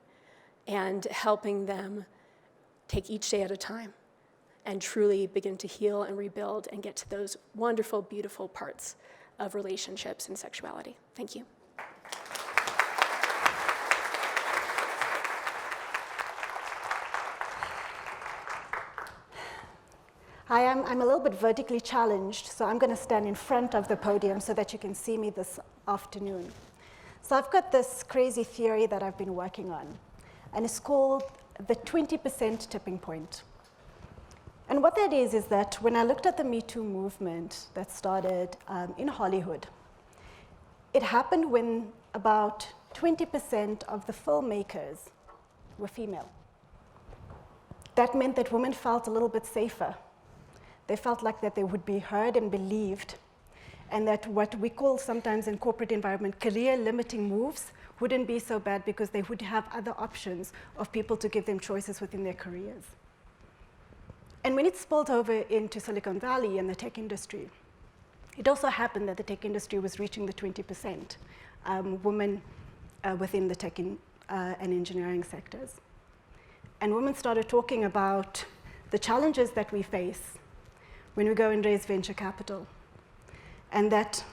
and helping them take each day at a time and truly begin to heal and rebuild and get to those wonderful, beautiful parts of relationships and sexuality. Thank you. Hi, I'm a little bit vertically challenged, so I'm going to stand in front of the podium so that you can see me this afternoon. So I've got this crazy theory that I've been working on, and it's called the 20% tipping point. And what that is that when I looked at the Me Too movement that started in Hollywood, it happened when about 20% of the filmmakers were female. That meant that women felt a little bit safer. They felt like that they would be heard and believed, and that what we call sometimes in corporate environment career-limiting moves wouldn't be so bad because they would have other options of people to give them choices within their careers. And when it spilled over into Silicon Valley and the tech industry, it also happened that the tech industry was reaching the 20% women within the tech and engineering sectors. And women started talking about the challenges that we face when we go and raise venture capital. And that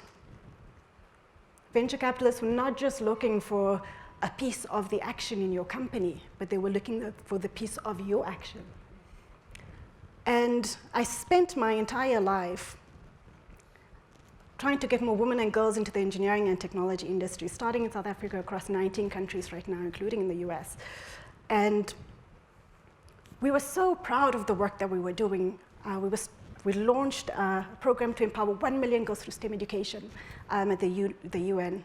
venture capitalists were not just looking for a piece of the action in your company, but they were looking for the piece of your action. And I spent my entire life trying to get more women and girls into the engineering and technology industry, starting in South Africa across 19 countries right now, including in the US. And we were so proud of the work that we were doing. We launched a program to empower 1 million girls through STEM education at the UN.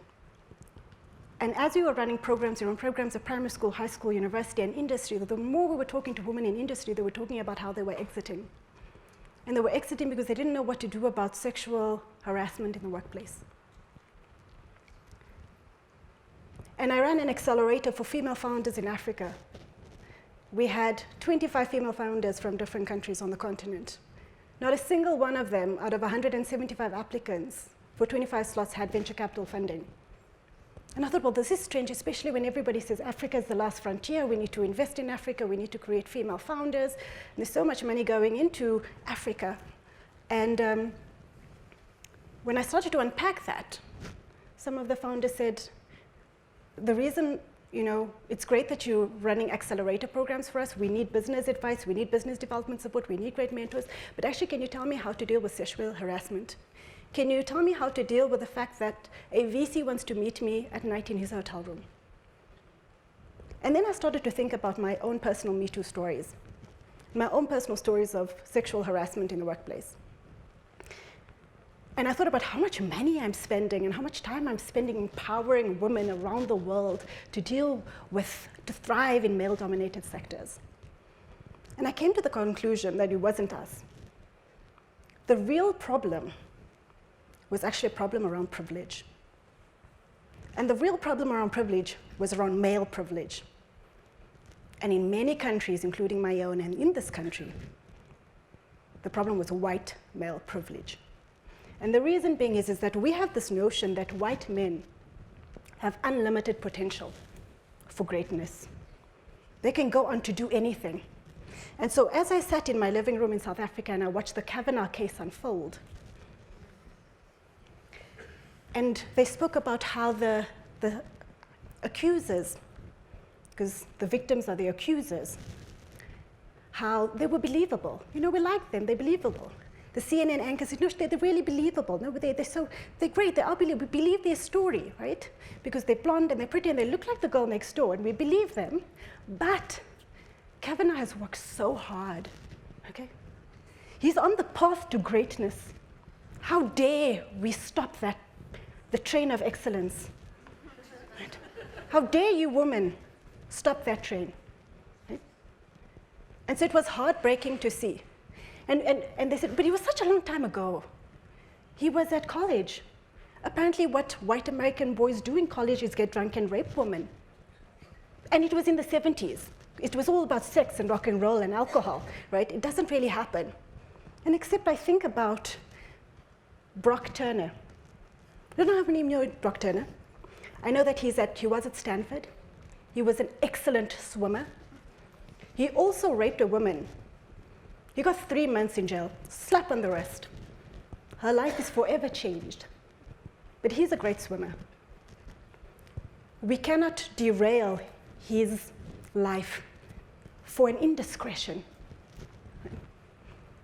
And as we were running programs, we ran programs at primary school, high school, university, and industry. The more we were talking to women in industry, they were talking about how they were exiting. And they were exiting because they didn't know what to do about sexual harassment in the workplace. And I ran an accelerator for female founders in Africa. We had 25 female founders from different countries on the continent. Not a single one of them out of 175 applicants for 25 slots had venture capital funding. And I thought, well, this is strange, especially when everybody says Africa is the last frontier. We need to invest in Africa. We need to create female founders. And there's so much money going into Africa. And when I started to unpack that, some of the founders said, the reason it's great that you're running Accelerator programs for us. We need business advice, we need business development support, we need great mentors. But actually, can you tell me how to deal with sexual harassment? Can you tell me how to deal with the fact that a VC wants to meet me at night in his hotel room? And then I started to think about my own personal Me Too stories, my own personal stories of sexual harassment in the workplace. And I thought about how much money I'm spending and how much time I'm spending empowering women around the world to to thrive in male-dominated sectors. And I came to the conclusion that it wasn't us. The real problem was actually a problem around privilege. And the real problem around privilege was around male privilege. And in many countries, including my own and in this country, the problem was white male privilege. And the reason being is that we have this notion that white men have unlimited potential for greatness. They can go on to do anything. And so as I sat in my living room in South Africa and I watched the Kavanaugh case unfold, and they spoke about how the accusers, because the victims are the accusers, how they were believable. We like them, they're believable. The CNN anchor said, no, they're really believable. No, they're great, they are believable. We believe their story, right? Because they're blonde and they're pretty and they look like the girl next door, and we believe them. But Kavanaugh has worked so hard, okay? He's on the path to greatness. How dare we stop the train of excellence? Right? How dare you women stop that train? Right? And so it was heartbreaking to see. And they said, but it was such a long time ago. He was at college. Apparently what white American boys do in college is get drunk and rape women. And it was in the 70s. It was all about sex and rock and roll and alcohol, right? It doesn't really happen. And except I think about Brock Turner. I don't know how many of you know Brock Turner. I know that he was at Stanford. He was an excellent swimmer. He also raped a woman. He got 3 months in jail, slap on the wrist. Her life is forever changed. But he's a great swimmer. We cannot derail his life for an indiscretion.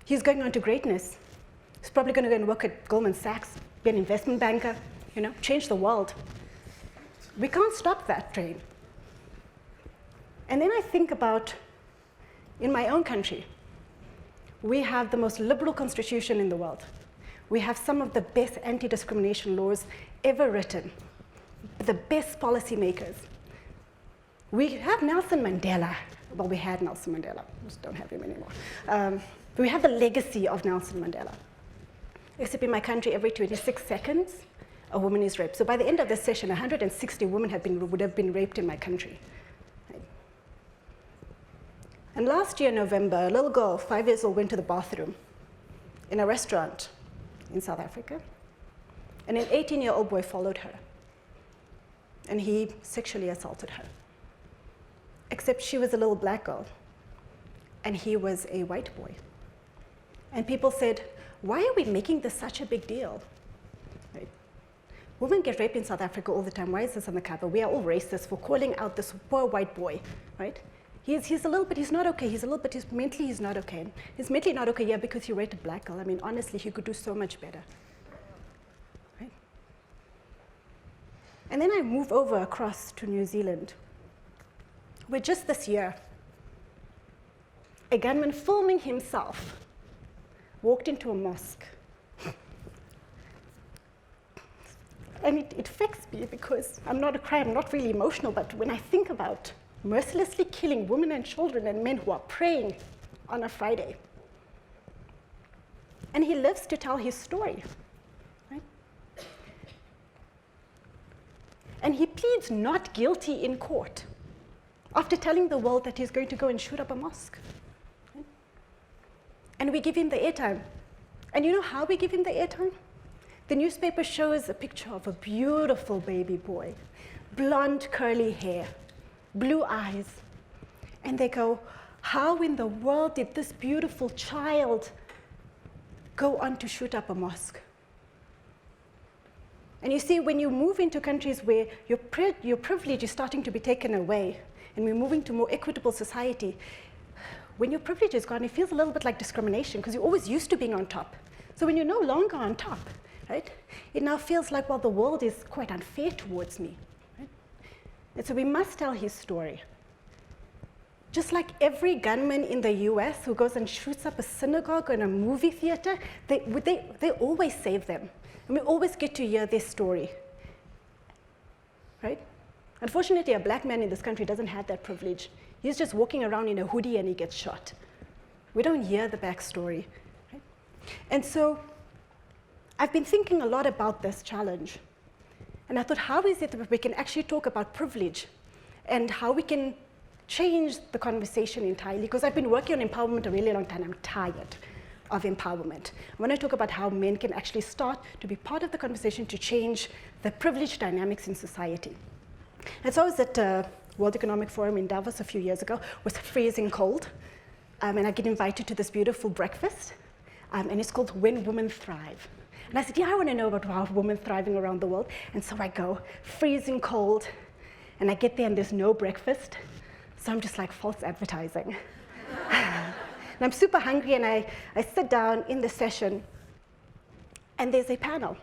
He's going on to greatness. He's probably going to go and work at Goldman Sachs, be an investment banker, change the world. We can't stop that train. And then I think about, in my own country, we have the most liberal constitution in the world. We have some of the best anti-discrimination laws ever written, the best policymakers. We have Nelson Mandela. Well, we had Nelson Mandela. We just don't have him anymore. We have the legacy of Nelson Mandela. Except in my country, every 26 seconds, a woman is raped. So by the end of this session, 160 women would have been raped in my country. And last year, November, a little girl, 5 years old, went to the bathroom in a restaurant in South Africa. And an 18-year-old boy followed her. And he sexually assaulted her. Except she was a little black girl, and he was a white boy. And people said, why are we making this such a big deal? Right? Women get raped in South Africa all the time. Why is this on the cover? We are all racist for calling out this poor white boy, right? He's not okay. Mentally he's not okay. He's mentally not okay, because he raped a black girl. I mean, honestly, he could do so much better. Right? And then I move over across to New Zealand, where just this year, a gunman filming himself walked into a mosque. And it affects me because I'm not really emotional, but when I think about mercilessly killing women and children and men who are praying on a Friday. And he lives to tell his story, right? And he pleads not guilty in court after telling the world that he's going to go and shoot up a mosque. Right? And we give him the airtime. And you know how we give him the airtime? The newspaper shows a picture of a beautiful baby boy, blonde curly hair, blue eyes. And they go, how in the world did this beautiful child go on to shoot up a mosque? And you see, when you move into countries where your privilege is starting to be taken away, and we're moving to more equitable society, when your privilege is gone, it feels a little bit like discrimination, because you're always used to being on top. So when you're no longer on top, right, it now feels like, well, the world is quite unfair towards me. Right? And so we must tell his story. Just like every gunman in the US who goes and shoots up a synagogue or a movie theater, they always save them. And we always get to hear their story, right? Unfortunately, a black man in this country doesn't have that privilege. He's just walking around in a hoodie and he gets shot. We don't hear the backstory. Right? And so I've been thinking a lot about this challenge. And I thought, how is it that we can actually talk about privilege and how we can change the conversation entirely? Because I've been working on empowerment a really long time. I'm tired of empowerment. I want to talk about how men can actually start to be part of the conversation to change the privilege dynamics in society. And so I was at World Economic Forum in Davos a few years ago. It was freezing cold, and I get invited to this beautiful breakfast, and it's called When Women Thrive. And I said, yeah, I want to know about how women thriving around the world. And so I go, freezing cold, and I get there and there's no breakfast. So I'm just like false advertising. And I'm super hungry, and I sit down in the session, and there's a panel,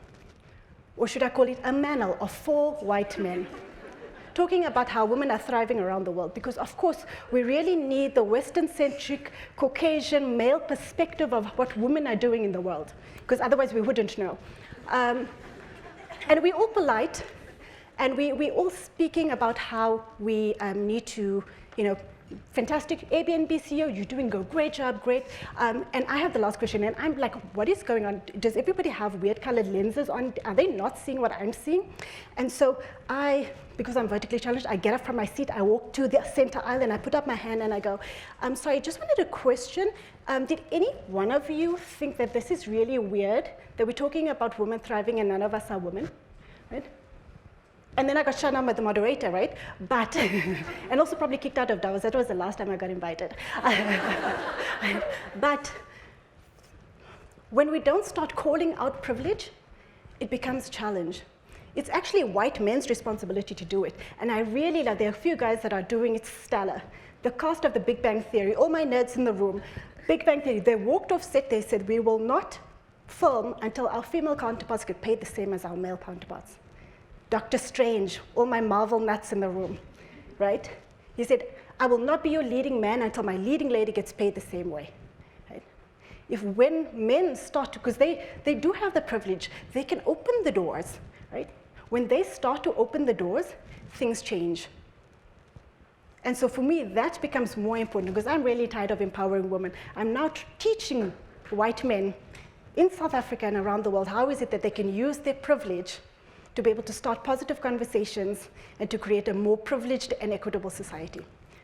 or should I call it a manel of 4 white men, talking about how women are thriving around the world. Because, of course, we really need the Western-centric, Caucasian, male perspective of what women are doing in the world, because otherwise we wouldn't know. And we're all polite, and we're all speaking about how we need to, fantastic Airbnb CEO, you're doing a great job, great. And I have the last question, and I'm like, what is going on? Does everybody have weird colored lenses on? Are they not seeing what I'm seeing? And so because I'm vertically challenged, I get up from my seat, I walk to the center aisle, and I put up my hand, and I go, I'm sorry, I just wanted a question. Did any one of you think that this is really weird, that we're talking about women thriving and none of us are women, right? And then I got shut down by the moderator, right? But, and also probably kicked out of Davos. That was the last time I got invited. But when we don't start calling out privilege, it becomes a challenge. It's actually white men's responsibility to do it. And I really love, there are a few guys that are doing it stellar. The cast of the Big Bang Theory, all my nerds in the room, Big Bang Theory, they walked off set, they said, we will not film until our female counterparts get paid the same as our male counterparts. Dr. Strange, all my Marvel nuts in the room, right? He said, I will not be your leading man until my leading lady gets paid the same way, right? When men start to, because they do have the privilege, they can open the doors, right? When they start to open the doors, things change. And so for me, that becomes more important, because I'm really tired of empowering women. I'm now teaching white men in South Africa and around the world, how is it that they can use their privilege to be able to start positive conversations and to create a more privileged and equitable society.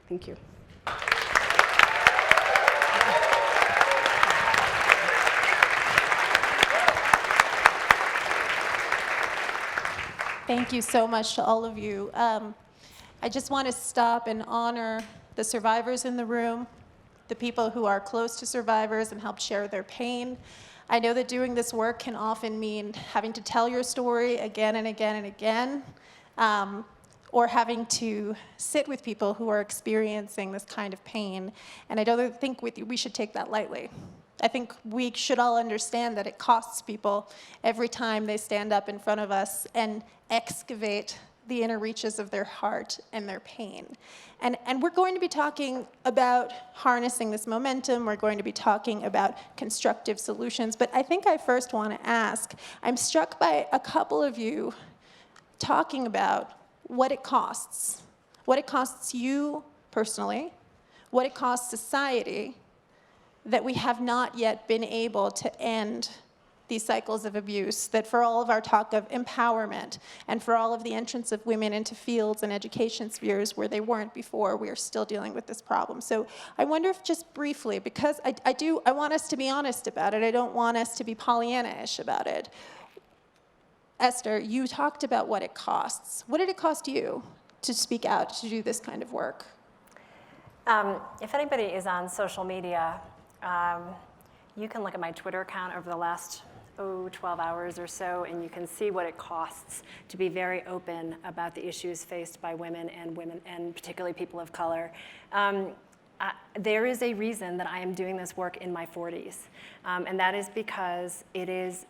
Thank you. Thank you so much to all of you. I just want to stop and honor the survivors in the room, the people who are close to survivors and help share their pain. I know that doing this work can often mean having to tell your story again and again and again, or having to sit with people who are experiencing this kind of pain. And I don't think we should take that lightly. I think we should all understand that it costs people every time they stand up in front of us and excavate the inner reaches of their heart and their pain. And we're going to be talking about harnessing this momentum. We're going to be talking about constructive solutions. But I think I first want to ask, I'm struck by a couple of you talking about what it costs you personally, what it costs society, that we have not yet been able to end these cycles of abuse, that for all of our talk of empowerment and for all of the entrance of women into fields and education spheres where they weren't before, we are still dealing with this problem. So I wonder if just briefly, because I want us to be honest about it, I don't want us to be Pollyanna-ish about it. Esther, you talked about what it costs. What did it cost you to speak out, to do this kind of work? If anybody is on social media, you can look at my Twitter account over the last 12 hours or so, and you can see what it costs to be very open about the issues faced by women, and particularly people of color. There is a reason that I am doing this work in my 40s, and that is because it is,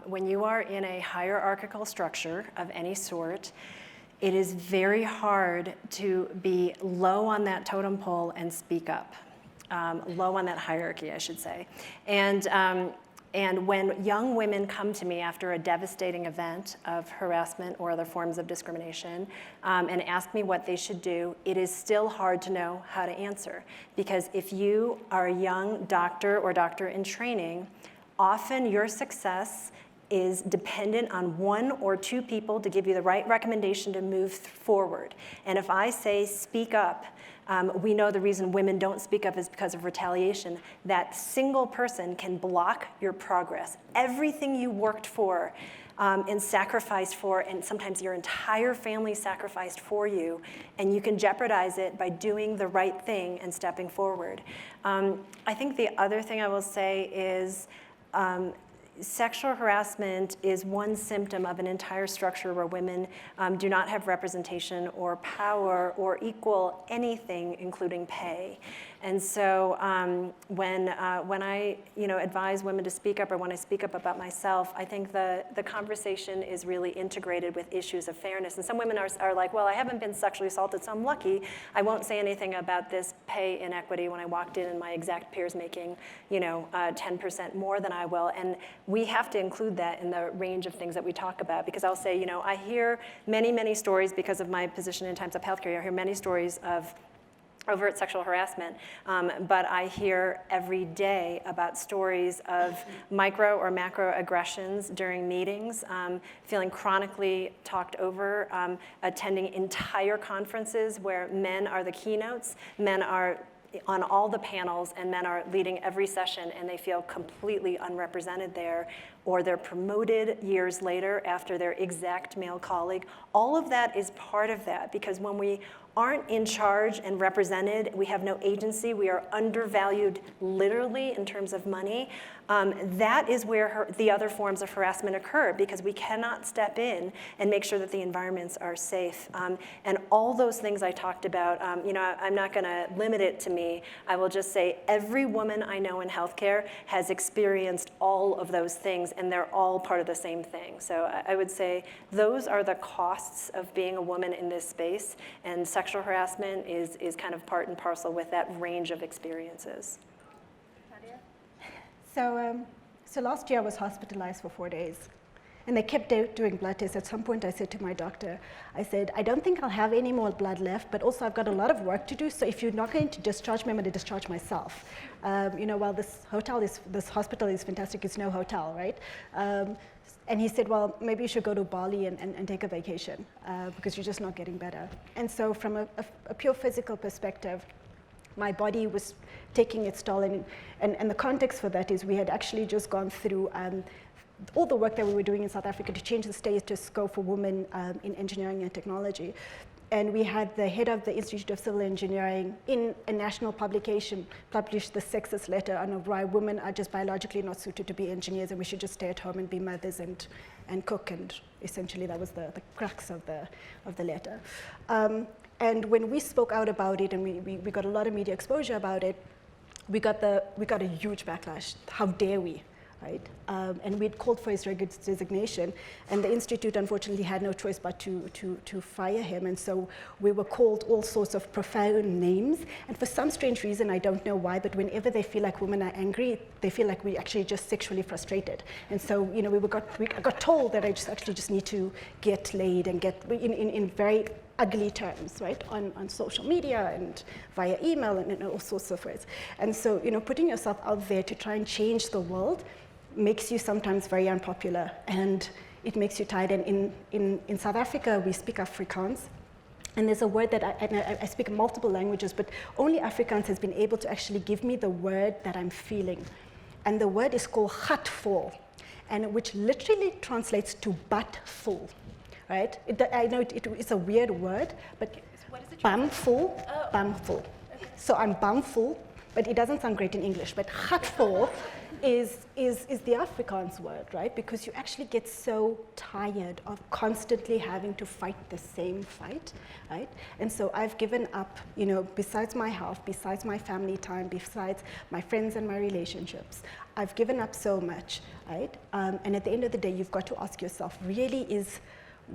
when you are in a hierarchical structure of any sort, it is very hard to be low on that totem pole and speak up. Low on that hierarchy, I should say. And when young women come to me after a devastating event of harassment or other forms of discrimination and ask me what they should do, it is still hard to know how to answer. Because if you are a young doctor or doctor in training, often your success is dependent on one or two people to give you the right recommendation to move forward. And if I say speak up, we know the reason women don't speak up is because of retaliation. That single person can block your progress. Everything you worked for and sacrificed for, and sometimes your entire family sacrificed for you, and you can jeopardize it by doing the right thing and stepping forward. I think the other thing I will say is sexual harassment is one symptom of an entire structure where women do not have representation or power or equal anything, including pay. And so when I advise women to speak up, or when I speak up about myself, I think the conversation is really integrated with issues of fairness. And some women are like, well, I haven't been sexually assaulted, so I'm lucky. I won't say anything about this pay inequity when I walked in and my exact peers making 10% more than I will. And we have to include that in the range of things that we talk about, because I'll say, I hear many, many stories because of my position in Times Up Healthcare. I hear many stories of overt sexual harassment, but I hear every day about stories of micro or macro aggressions during meetings, feeling chronically talked over, attending entire conferences where men are the keynotes, men are on all the panels, and men are leading every session, and they feel completely unrepresented there, or they're promoted years later after their exact male colleague. All of that is part of that, because when we aren't in charge and represented, we have no agency, we are undervalued literally in terms of money. That is where the other forms of harassment occur, because we cannot step in and make sure that the environments are safe. And all those things I talked about, I'm not gonna limit it to me. I will just say every woman I know in healthcare has experienced all of those things, and they're all part of the same thing. So I would say those are the costs of being a woman in this space, and sexual harassment is kind of part and parcel with that range of experiences. So last year I was hospitalized for 4 days, and they kept doing blood tests. At some point I said to my doctor, I said, I don't think I'll have any more blood left, but also I've got a lot of work to do, so if you're not going to discharge me, I'm going to discharge myself. While this hospital is fantastic, it's no hotel, right? And he said, well, maybe you should go to Bali and take a vacation because you're just not getting better. And so from a pure physical perspective, my body was taking its toll, and the context for that is we had actually just gone through all the work that we were doing in South Africa to change the status quo for women in engineering and technology. And we had the head of the Institute of Civil Engineering in a national publication publish the sexist letter on why women are just biologically not suited to be engineers, and we should just stay at home and be mothers and cook. And essentially that was the crux of the letter. And when we spoke out about it, and we got a lot of media exposure about it, we got a huge backlash. How dare we? Right? And we'd called for his resignation, and the Institute unfortunately had no choice but to fire him, and so we were called all sorts of profound names, and for some strange reason, I don't know why, but whenever they feel like women are angry, they feel like we're actually just sexually frustrated. And so, I got told that I just need to get laid and get, in very ugly terms, right, on social media and via email and all sorts of ways. And so, putting yourself out there to try and change the world makes you sometimes very unpopular, and it makes you tired. And in South Africa, we speak Afrikaans, and there's a word that I speak multiple languages, but only Afrikaans has been able to actually give me the word that I'm feeling. And the word is called gatvol, and which literally translates to butt full, right? I know it's a weird word, but bum full, bum full. So I'm bum full, but it doesn't sound great in English, but hatful is the Afrikaans word, right? Because you actually get so tired of constantly having to fight the same fight, right? And so I've given up, you know, besides my health, besides my family time, besides my friends and my relationships, I've given up so much, right? And at the end of the day, you've got to ask yourself, really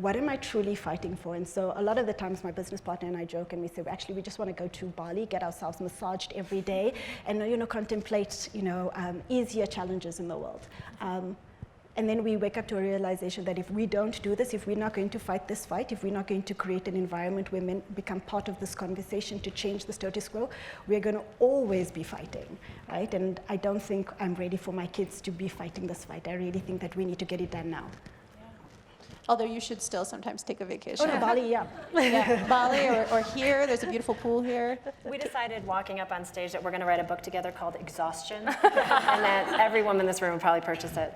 what am I truly fighting for? And so a lot of the times my business partner and I joke and we say, well, actually, we just want to go to Bali, get ourselves massaged every day, and, you know, contemplate, you know, easier challenges in the world. And then we wake up to a realization that if we don't do this, if we're not going to fight this fight, if we're not going to create an environment where men become part of this conversation to change the status quo, we're going to always be fighting, right? And I don't think I'm ready for my kids to be fighting this fight. I really think that we need to get it done now. Although you should still sometimes take a vacation. Oh, no, Bali, yeah. Yeah, Bali or here. There's a beautiful pool here. We decided walking up on stage that we're going to write a book together called Exhaustion, and that every woman in this room will probably purchase it.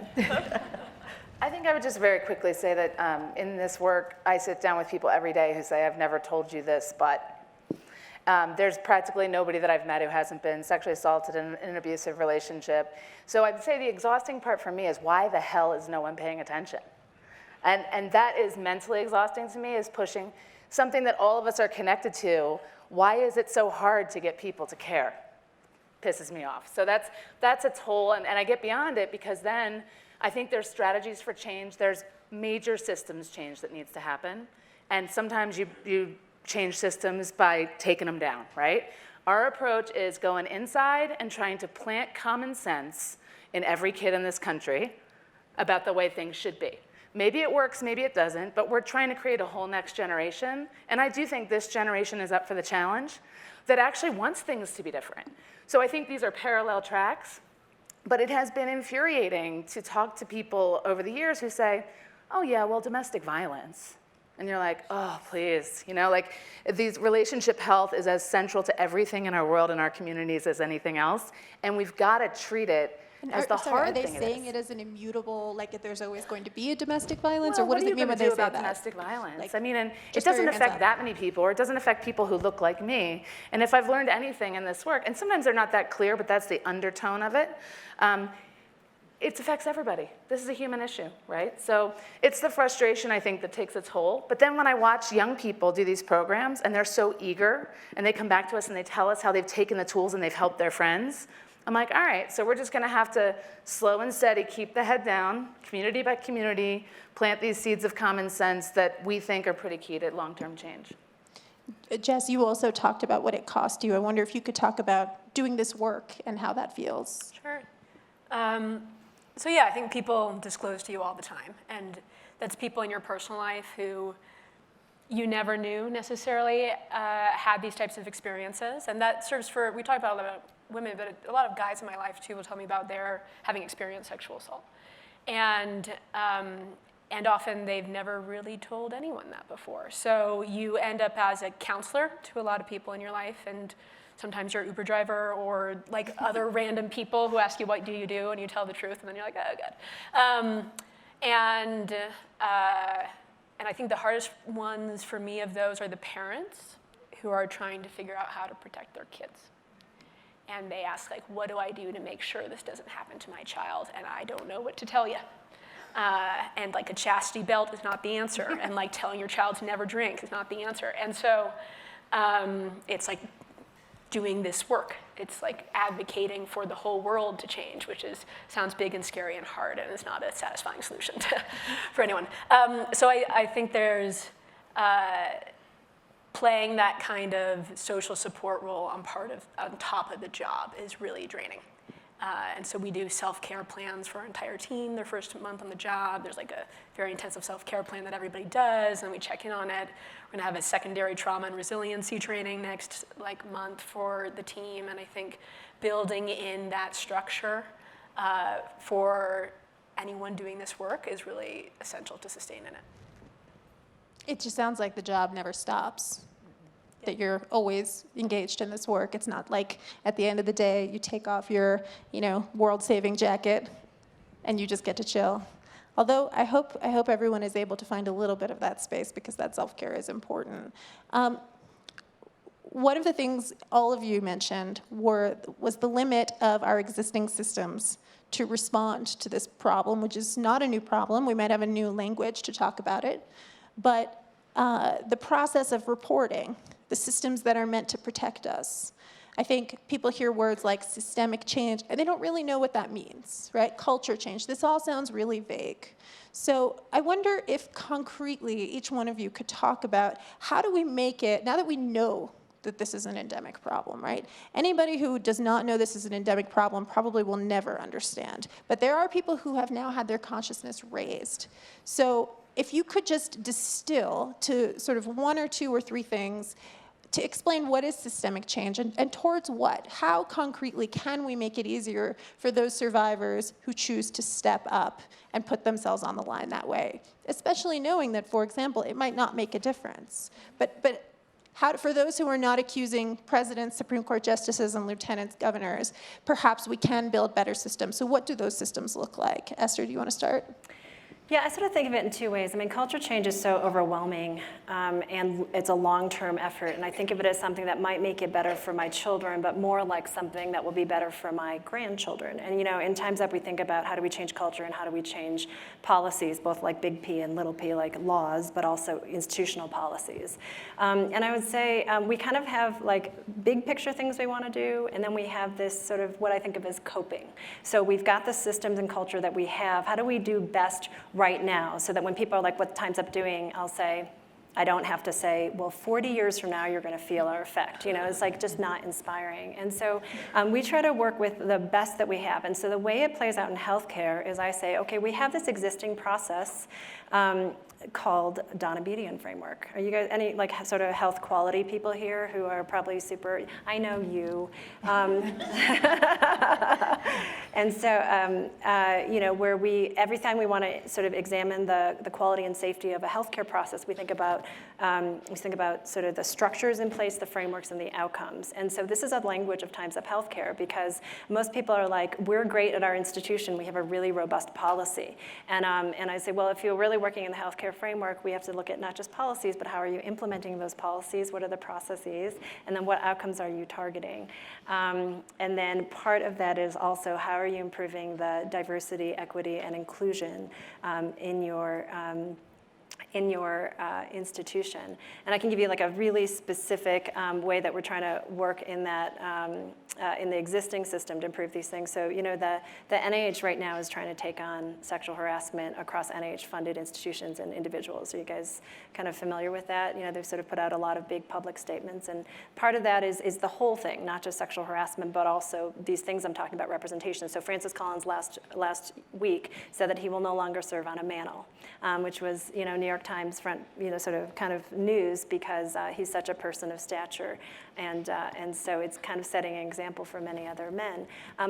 I think I would just very quickly say that in this work, I sit down with people every day who say, I've never told you this, but there's practically nobody that I've met who hasn't been sexually assaulted in an abusive relationship. So I'd say the exhausting part for me is why the hell is no one paying attention? And that is mentally exhausting to me, is pushing something that all of us are connected to. Why is it so hard to get people to care? Pisses me off. So that's a toll, and I get beyond it because then I think there's strategies for change. There's major systems change that needs to happen. And sometimes you change systems by taking them down, right? Our approach is going inside and trying to plant common sense in every kid in this country about the way things should be. Maybe it works, maybe it doesn't, but we're trying to create a whole next generation. And I do think this generation is up for the challenge that actually wants things to be different. So I think these are parallel tracks, but it has been infuriating to talk to people over the years who say, oh yeah, well, domestic violence. And you're like, oh, please. You know, like these relationship health is as central to everything in our world and our communities as anything else. And we've got to treat it as the hard thing. Are they saying it is an immutable, like if there's always going to be a domestic violence, well, or what does it mean when they say that? Domestic violence? Like, I mean, and it just throw doesn't your hands affect up. that many people, or it doesn't affect people who look like me. And if I've learned anything in this work, and sometimes they're not that clear, but that's the undertone of it, it affects everybody. This is a human issue, right? So it's the frustration, I think, that takes a toll. But then when I watch young people do these programs, and they're so eager, and they come back to us and they tell us how they've taken the tools and they've helped their friends, I'm like, all right, so we're just gonna have to slow and steady, keep the head down, community by community, plant these seeds of common sense that we think are pretty key to long-term change. Jess, you also talked about what it cost you. I wonder if you could talk about doing this work and how that feels. Sure. So yeah, I think people disclose to you all the time, and that's people in your personal life who you never knew necessarily had these types of experiences, and that serves for, we talk about women, but a lot of guys in my life too will tell me about their having experienced sexual assault, and often they've never really told anyone that before. So you end up as a counselor to a lot of people in your life, and sometimes you're an Uber driver or like other random people who ask you, what do you do? And you tell the truth, and then you're like, oh, good. And I think the hardest ones for me of those are the parents who are trying to figure out how to protect their kids. And they ask, like, what do I do to make sure this doesn't happen to my child? And I don't know what to tell you. And like a chastity belt is not the answer. And like telling your child to never drink is not the answer. And so it's like doing this work. It's like advocating for the whole world to change, which sounds big and scary and hard, and is not a satisfying solution for anyone. So I think there's playing that kind of social support role on top of the job is really draining. And so we do self-care plans for our entire team their first month on the job. There's like a very intensive self-care plan that everybody does, and we check in on it. We're gonna have a secondary trauma and resiliency training next month for the team, and I think building in that structure for anyone doing this work is really essential to sustain in it. It just sounds like the job never stops. That you're always engaged in this work. It's not like at the end of the day you take off your, world-saving jacket and you just get to chill. Although I hope everyone is able to find a little bit of that space, because that self-care is important. one of the things all of you mentioned was the limit of our existing systems to respond to this problem, which is not a new problem. We might have a new language to talk about it, but the process of reporting, the systems that are meant to protect us. I think people hear words like systemic change, and they don't really know what that means, right? Culture change. This all sounds really vague. So I wonder if concretely each one of you could talk about how do we make it, now that we know that this is an endemic problem, right? Anybody who does not know this is an endemic problem probably will never understand. But there are people who have now had their consciousness raised. So if you could just distill to sort of one or two or three things to explain what is systemic change and towards what? How concretely can we make it easier for those survivors who choose to step up and put themselves on the line that way? Especially knowing that, for example, it might not make a difference. But how, for those who are not accusing presidents, Supreme Court justices, and lieutenants, governors, perhaps we can build better systems. So what do those systems look like? Esther, do you want to start? Yeah, I sort of think of it in two ways. I mean, culture change is so overwhelming, and it's a long-term effort. And I think of it as something that might make it better for my children, but more like something that will be better for my grandchildren. And in Time's Up, we think about how do we change culture and how do we change policies, both like big P and little p, like laws, but also institutional policies. And I would say we kind of have like big picture things we want to do, and then we have this sort of what I think of as coping. So we've got the systems and culture that we have. How do we do best right now, so that when people are like, what Time's Up doing, I'll say, I don't have to say, well, 40 years from now, you're going to feel our effect. It's like just not inspiring. And so we try to work with the best that we have. And so the way it plays out in healthcare is I say, okay, we have this existing process called Donabedian framework. Are you guys any like sort of health quality people here who are probably super, I know you. And so, where every time we want to sort of examine the quality and safety of a healthcare process, we think about sort of the structures in place, the frameworks, and the outcomes. And so this is a language of Time's Up healthcare, because most people are like, we're great at our institution, we have a really robust policy. And I say, well, if you're really working in the healthcare framework, we have to look at not just policies, but how are you implementing those policies, what are the processes, and then what outcomes are you targeting? And then part of that is also how are you improving the diversity, equity, and inclusion in your institution. And I can give you like a really specific way that we're trying to work in that in the existing system to improve these things. So the NIH right now is trying to take on sexual harassment across NIH-funded institutions and individuals. Are you guys kind of familiar with that? They've sort of put out a lot of big public statements, and part of that is the whole thing, not just sexual harassment, but also these things I'm talking about, representation. So Francis Collins last week said that he will no longer serve on a mantle, which was New York Times front sort of kind of news, because he's such a person of stature, and so it's kind of setting an example for many other men.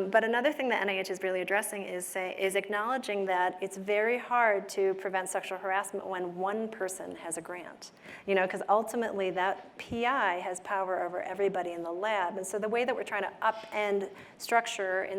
But another thing that NIH is really addressing is acknowledging that it's very hard to prevent sexual harassment when one person has a grant, because ultimately that PI has power over everybody in the lab. And so the way that we're trying to upend structure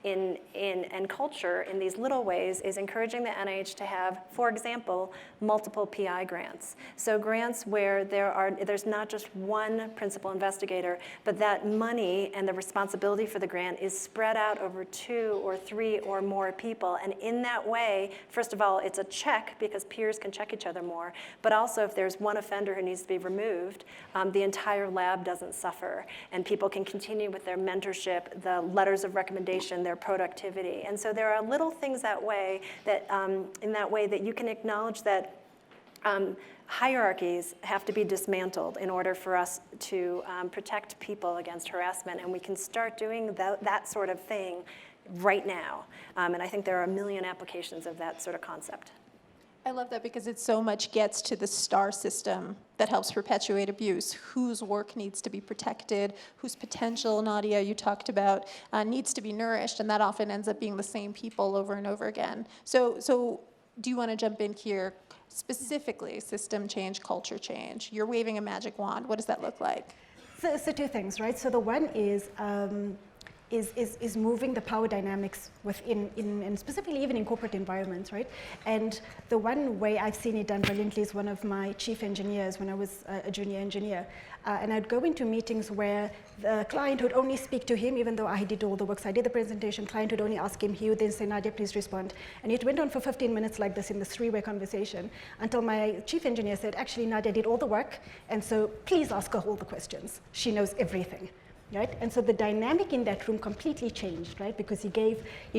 and culture in these little ways is encouraging the NIH to have, for example, multiple PI grants. So grants where there's not just one principal investigator, but that money and the responsibility for the grant is spread out over 2 or 3 or more people. And in that way, first of all, it's a check, because peers can check each other more. But also, if there's one offender who needs to be removed, the entire lab doesn't suffer. And people can continue with their mentorship, the letters of recommendation, their productivity. And so there are little things that way that in that way that you can acknowledge that hierarchies have to be dismantled in order for us to protect people against harassment, and we can start doing that sort of thing right now. And I think there are a million applications of that sort of concept. I love that, because it so much gets to the star system that helps perpetuate abuse, whose work needs to be protected, whose potential, Nadia, you talked about, needs to be nourished, and that often ends up being the same people over and over again. So do you want to jump in here? Specifically, system change, culture change. You're waving a magic wand. What does that look like? So 2 things, right? So the one is is moving the power dynamics within, and specifically even in corporate environments, right? And the one way I've seen it done brilliantly is one of my chief engineers when I was a junior engineer. And I'd go into meetings where the client would only speak to him, even though I did all the work. So I did the presentation, client would only ask him, he would then say, Nadia, please respond. And it went on for 15 minutes like this in this three-way conversation until my chief engineer said, actually, Nadia did all the work, and so please ask her all the questions. She knows everything. Right? And so the dynamic in that room completely changed, right? Because he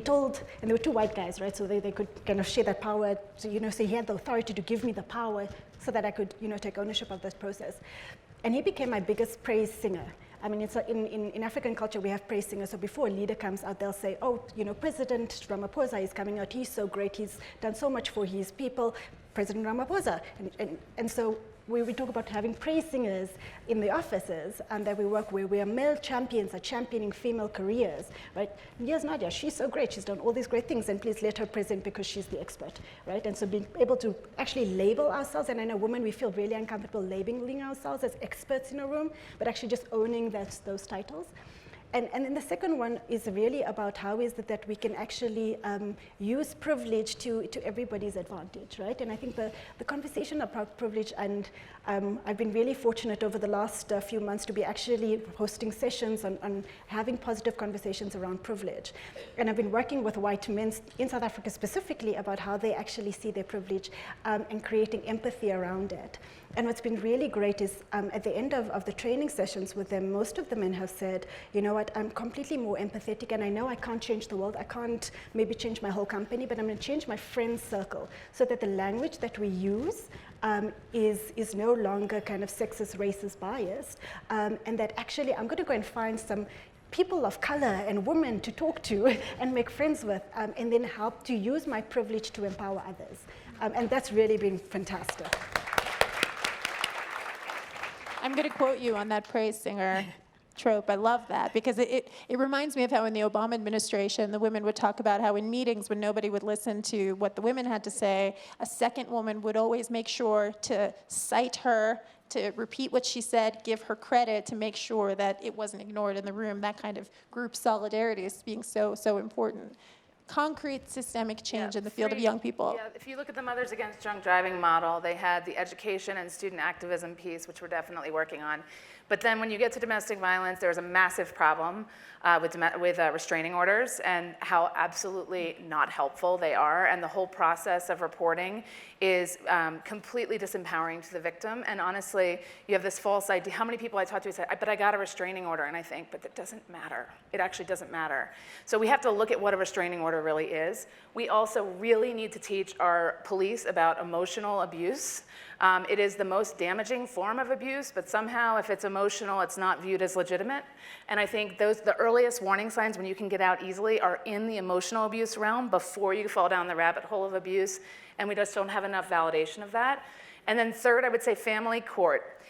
told, and there were two white guys, right? So they could kind of share that power, so, so he had the authority to give me the power so that I could, take ownership of this process. And he became my biggest praise singer. I mean, it's in African culture, we have praise singers. So before a leader comes out, they'll say, oh, President Ramaphosa is coming out. He's so great. He's done so much for his people. President Ramaphosa. And so we talk about having praise singers in the offices and that we work where male champions are championing female careers, right? And here's Nadia, she's so great, she's done all these great things, and please let her present because she's the expert, right? And so being able to actually label ourselves, and I know women, we feel really uncomfortable labeling ourselves as experts in a room, but actually just owning those titles. And then the second one is really about how is it that we can actually use privilege to everybody's advantage, right? And I think the conversation about privilege, and I've been really fortunate over the last few months to be actually hosting sessions on having positive conversations around privilege. And I've been working with white men in South Africa specifically about how they actually see their privilege and creating empathy around it. And what's been really great is at the end of the training sessions with them, most of the men have said, you know what, I'm completely more empathetic, and I know I can't change the world. I can't maybe change my whole company, but I'm going to change my friend circle so that the language that we use is no longer kind of sexist, racist, biased, and that actually I'm going to go and find some people of color and women to talk to and make friends with, and then help to use my privilege to empower others. And that's really been fantastic. I'm going to quote you on that praise singer trope. I love that because it reminds me of how in the Obama administration, the women would talk about how in meetings when nobody would listen to what the women had to say, a second woman would always make sure to cite her, to repeat what she said, give her credit to make sure that it wasn't ignored in the room. That kind of group solidarity is being so important. Concrete systemic change in the field of young people. Yeah, if you look at the Mothers Against Drunk Driving model, they had the education and student activism piece, which we're definitely working on. But then when you get to domestic violence, there's a massive problem with restraining orders and how absolutely not helpful they are. And the whole process of reporting is completely disempowering to the victim. And honestly, you have this false idea. How many people I talk to say, but I got a restraining order. And I think, but it doesn't matter. It actually doesn't matter. So we have to look at what a restraining order really is. We also really need to teach our police about emotional abuse. It is the most damaging form of abuse, but somehow if it's emotional, it's not viewed as legitimate. And I think the earliest warning signs when you can get out easily are in the emotional abuse realm before you fall down the rabbit hole of abuse, and we just don't have enough validation of that. And then third, I would say family court.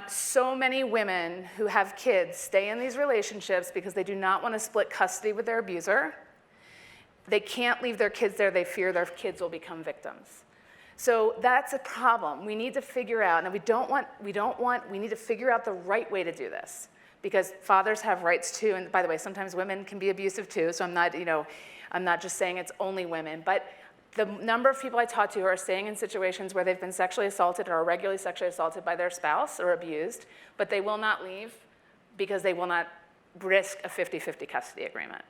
So many women who have kids stay in these relationships because they do not want to split custody with their abuser. They can't leave their kids there. They fear their kids will become victims. So that's a problem. We need to figure out, and we need to figure out the right way to do this, because fathers have rights too. And by the way, sometimes women can be abusive too. So I'm not just saying it's only women, but the number of people I talk to who are staying in situations where they've been sexually assaulted or are regularly sexually assaulted by their spouse or abused, but they will not leave because they will not risk a 50-50 custody agreement.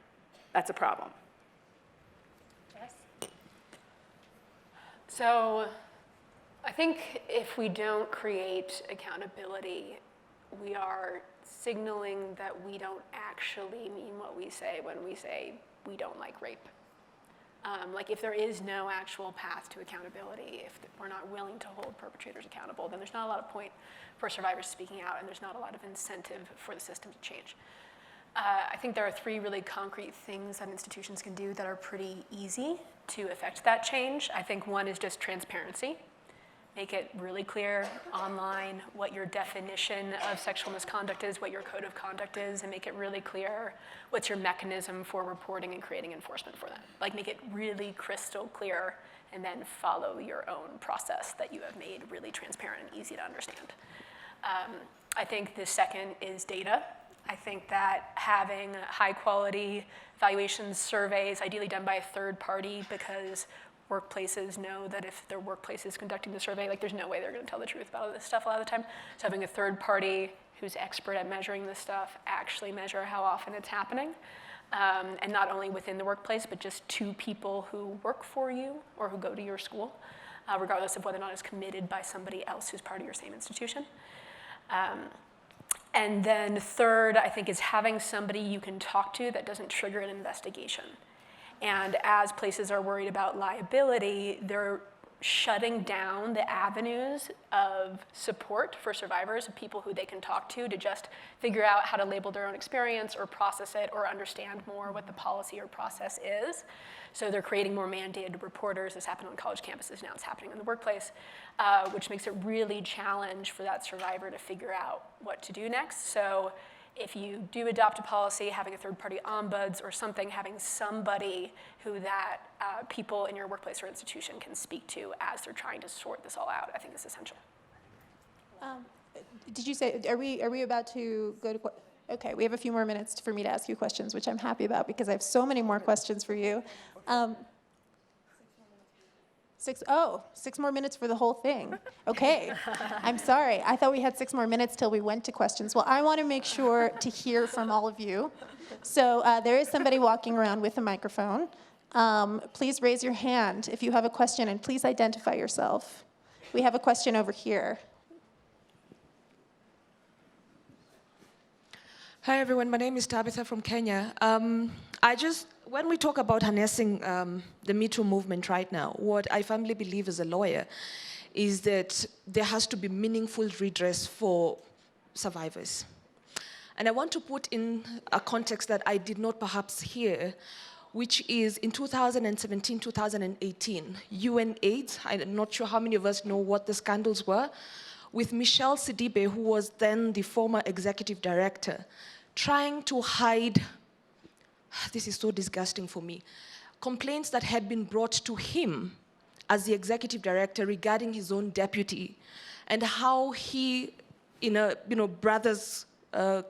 That's a problem. So I think if we don't create accountability, we are signaling that we don't actually mean what we say when we say we don't like rape. Like if there is no actual path to accountability, if we're not willing to hold perpetrators accountable, then there's not a lot of point for survivors speaking out, and there's not a lot of incentive for the system to change. I think there are three really concrete things that institutions can do that are pretty easy to affect that change. I think one is just transparency. Make it really clear online what your definition of sexual misconduct is, what your code of conduct is, and make it really clear what's your mechanism for reporting and creating enforcement for that. Like make it really crystal clear and then follow your own process that you have made really transparent and easy to understand. I think the second is data. I think that having high quality evaluation surveys, ideally done by a third party, because workplaces know that if their workplace is conducting the survey, like there's no way they're going to tell the truth about all this stuff a lot of the time. So having a third party who's expert at measuring this stuff actually measure how often it's happening. And not only within the workplace, but just to people who work for you or who go to your school, regardless of whether or not it's committed by somebody else who's part of your same institution. And then third, I think, is having somebody you can talk to that doesn't trigger an investigation. And as places are worried about liability, they're shutting down the avenues of support for survivors, of people who they can talk to just figure out how to label their own experience or process it or understand more what the policy or process is. So they're creating more mandated reporters. This happened on college campuses, now it's happening in the workplace, which makes it really challenging for that survivor to figure out what to do next. So if you do adopt a policy, having a third-party ombuds or something, having somebody who that people in your workplace or institution can speak to as they're trying to sort this all out, I think is essential. Did you say, are we about to go to, okay, we have a few more minutes for me to ask you questions, which I'm happy about because I have so many more questions for you. 6 more minutes for the whole thing. Okay, I'm sorry. I thought we had 6 more minutes till we went to questions. Well, I want to make sure to hear from all of you. So there is somebody walking around with a microphone. Please raise your hand if you have a question, and please identify yourself. We have a question over here. Hi, everyone. My name is Tabitha from Kenya. When we talk about harnessing the Me Too movement right now, what I firmly believe as a lawyer is that there has to be meaningful redress for survivors. And I want to put in a context that I did not perhaps hear, which is in 2017, 2018, UNAIDS, I'm not sure how many of us know what the scandals were, with Michel Sidibe, who was then the former executive director, trying to hide, this is so disgusting for me, complaints that had been brought to him as the executive director regarding his own deputy, and how he, in a brothers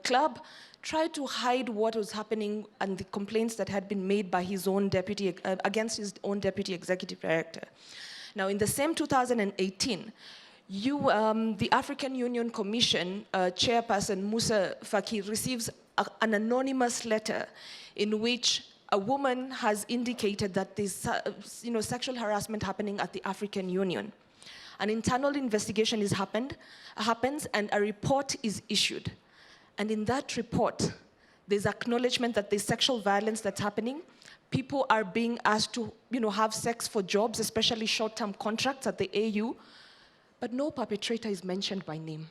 club, tried to hide what was happening and the complaints that had been made by his own deputy, against his own deputy executive director. Now, in the same 2018, the African Union Commission chairperson Musa Faki receives an anonymous letter in which a woman has indicated that there's sexual harassment happening at the African Union. An internal investigation happens and a report is issued. And in that report, there's acknowledgement that there's sexual violence that's happening. People are being asked to have sex for jobs, especially short-term contracts at the AU. But no perpetrator is mentioned by name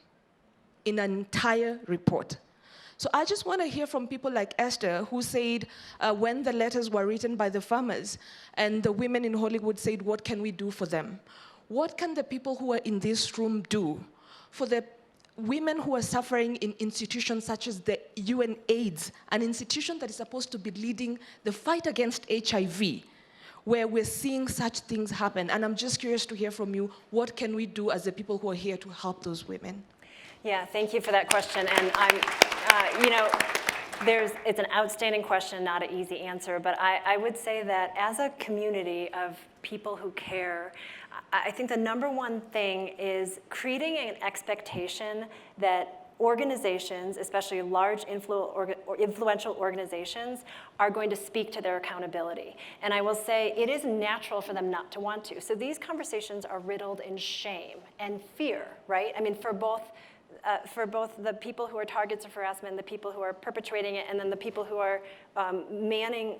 in an entire report. So I just want to hear from people like Esther, who said when the letters were written by the farmers and the women in Hollywood said, what can we do for them? What can the people who are in this room do for the women who are suffering in institutions such as the UNAIDS, an institution that is supposed to be leading the fight against HIV, where we're seeing such things happen? And I'm just curious to hear from you, what can we do as the people who are here to help those women? Yeah, thank you for that question. And it's an outstanding question, not an easy answer, but I would say that as a community of people who care, I think the number one thing is creating an expectation that organizations, especially large influential organizations, are going to speak to their accountability. And I will say it is natural for them not to want to. So these conversations are riddled in shame and fear, right? I mean, for both the people who are targets of harassment and the people who are perpetrating it, and then the people who are manning,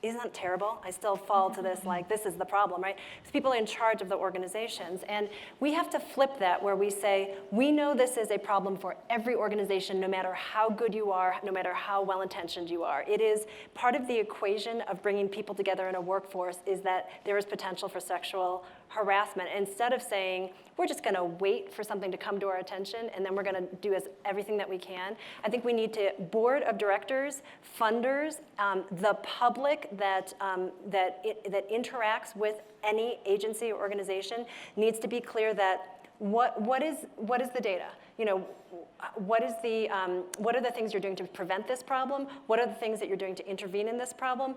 isn't that terrible? I still fall to this, like, this is the problem, right? It's people in charge of the organizations. And we have to flip that where we say, we know this is a problem for every organization, no matter how good you are, no matter how well-intentioned you are. It is part of the equation of bringing people together in a workforce is that there is potential for sexual harassment. Instead of saying, we're just going to wait for something to come to our attention and then we're going to do everything that we can, I think we need to, board of directors, funders, the public that interacts with any agency or organization needs to be clear that what is the data? what are the things you're doing to prevent this problem? What are the things that you're doing to intervene in this problem?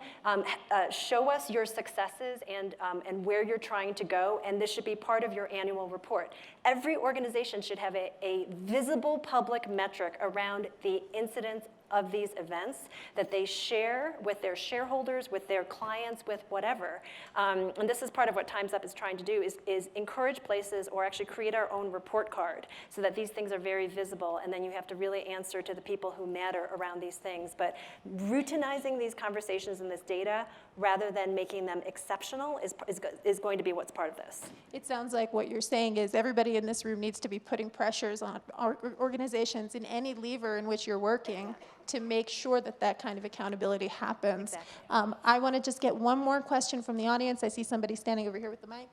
Show us your successes and where you're trying to go, and this should be part of your annual report. Every organization should have a visible public metric around the incidence of these events that they share with their shareholders, with their clients, with whatever. And this is part of what Time's Up is trying to do, is encourage places or actually create our own report card so that these things are very visible, and then you have to really answer to the people who matter around these things. But routinizing these conversations and this data rather than making them exceptional is going to be what's part of this. It sounds like what you're saying is everybody in this room needs to be putting pressures on our organizations in any lever in which you're working to make sure that that kind of accountability happens. Exactly. I want to just get one more question from the audience. I see somebody standing over here with the mic.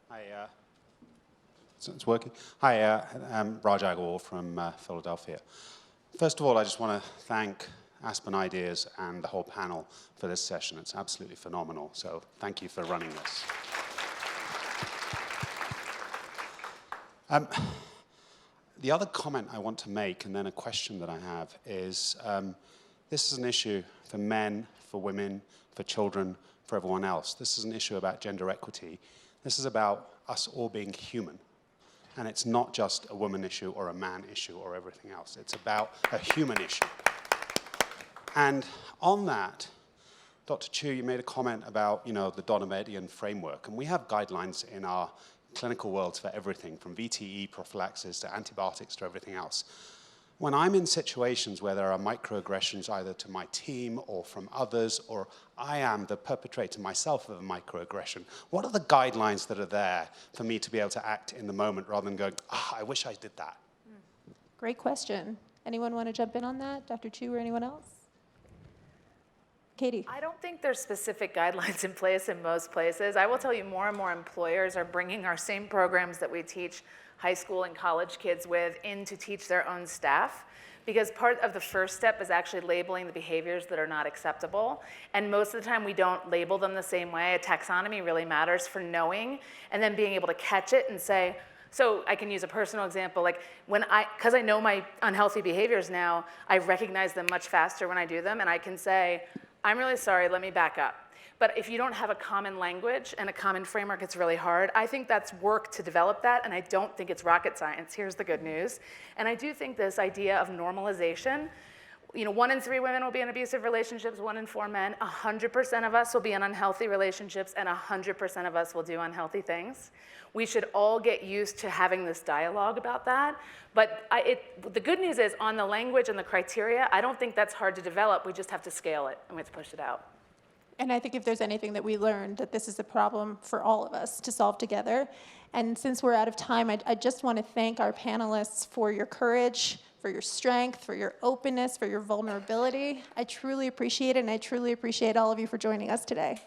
Hi, it's working. Hi, I'm Raj Agarwal from Philadelphia. First of all, I just want to thank Aspen Ideas and the whole panel for this session. It's absolutely phenomenal, so thank you for running this. The other comment I want to make, and then a question that I have, is this is an issue for men, for women, for children, for everyone else. This is an issue about gender equity. This is about us all being human. And it's not just a woman issue or a man issue or everything else. It's about a human issue. And on that, Dr. Chu, you made a comment about, the Donomedian framework. And we have guidelines in our clinical worlds for everything, from VTE prophylaxis to antibiotics to everything else. When I'm in situations where there are microaggressions either to my team or from others, or I am the perpetrator myself of a microaggression, what are the guidelines that are there for me to be able to act in the moment rather than going, I wish I did that? Great question. Anyone want to jump in on that? Dr. Chu or anyone else? Katie. I don't think there's specific guidelines in place in most places. I will tell you more and more employers are bringing our same programs that we teach high school and college kids with in to teach their own staff, because part of the first step is actually labeling the behaviors that are not acceptable. And most of the time we don't label them the same way. A taxonomy really matters for knowing and then being able to catch it and say, so I can use a personal example, like because I know my unhealthy behaviors now, I recognize them much faster when I do them, and I can say, I'm really sorry, let me back up. But if you don't have a common language and a common framework, it's really hard. I think that's work to develop that, and I don't think it's rocket science. Here's the good news. And I do think this idea of normalization, 1 in 3 women will be in abusive relationships, 1 in 4 men, 100% of us will be in unhealthy relationships, and 100% of us will do unhealthy things. We should all get used to having this dialogue about that. But the good news is, on the language and the criteria, I don't think that's hard to develop. We just have to scale it, and we have to push it out. And I think if there's anything that we learned, that this is a problem for all of us to solve together. And since we're out of time, I just want to thank our panelists for your courage, for your strength, for your openness, for your vulnerability. I truly appreciate it, and I truly appreciate all of you for joining us today.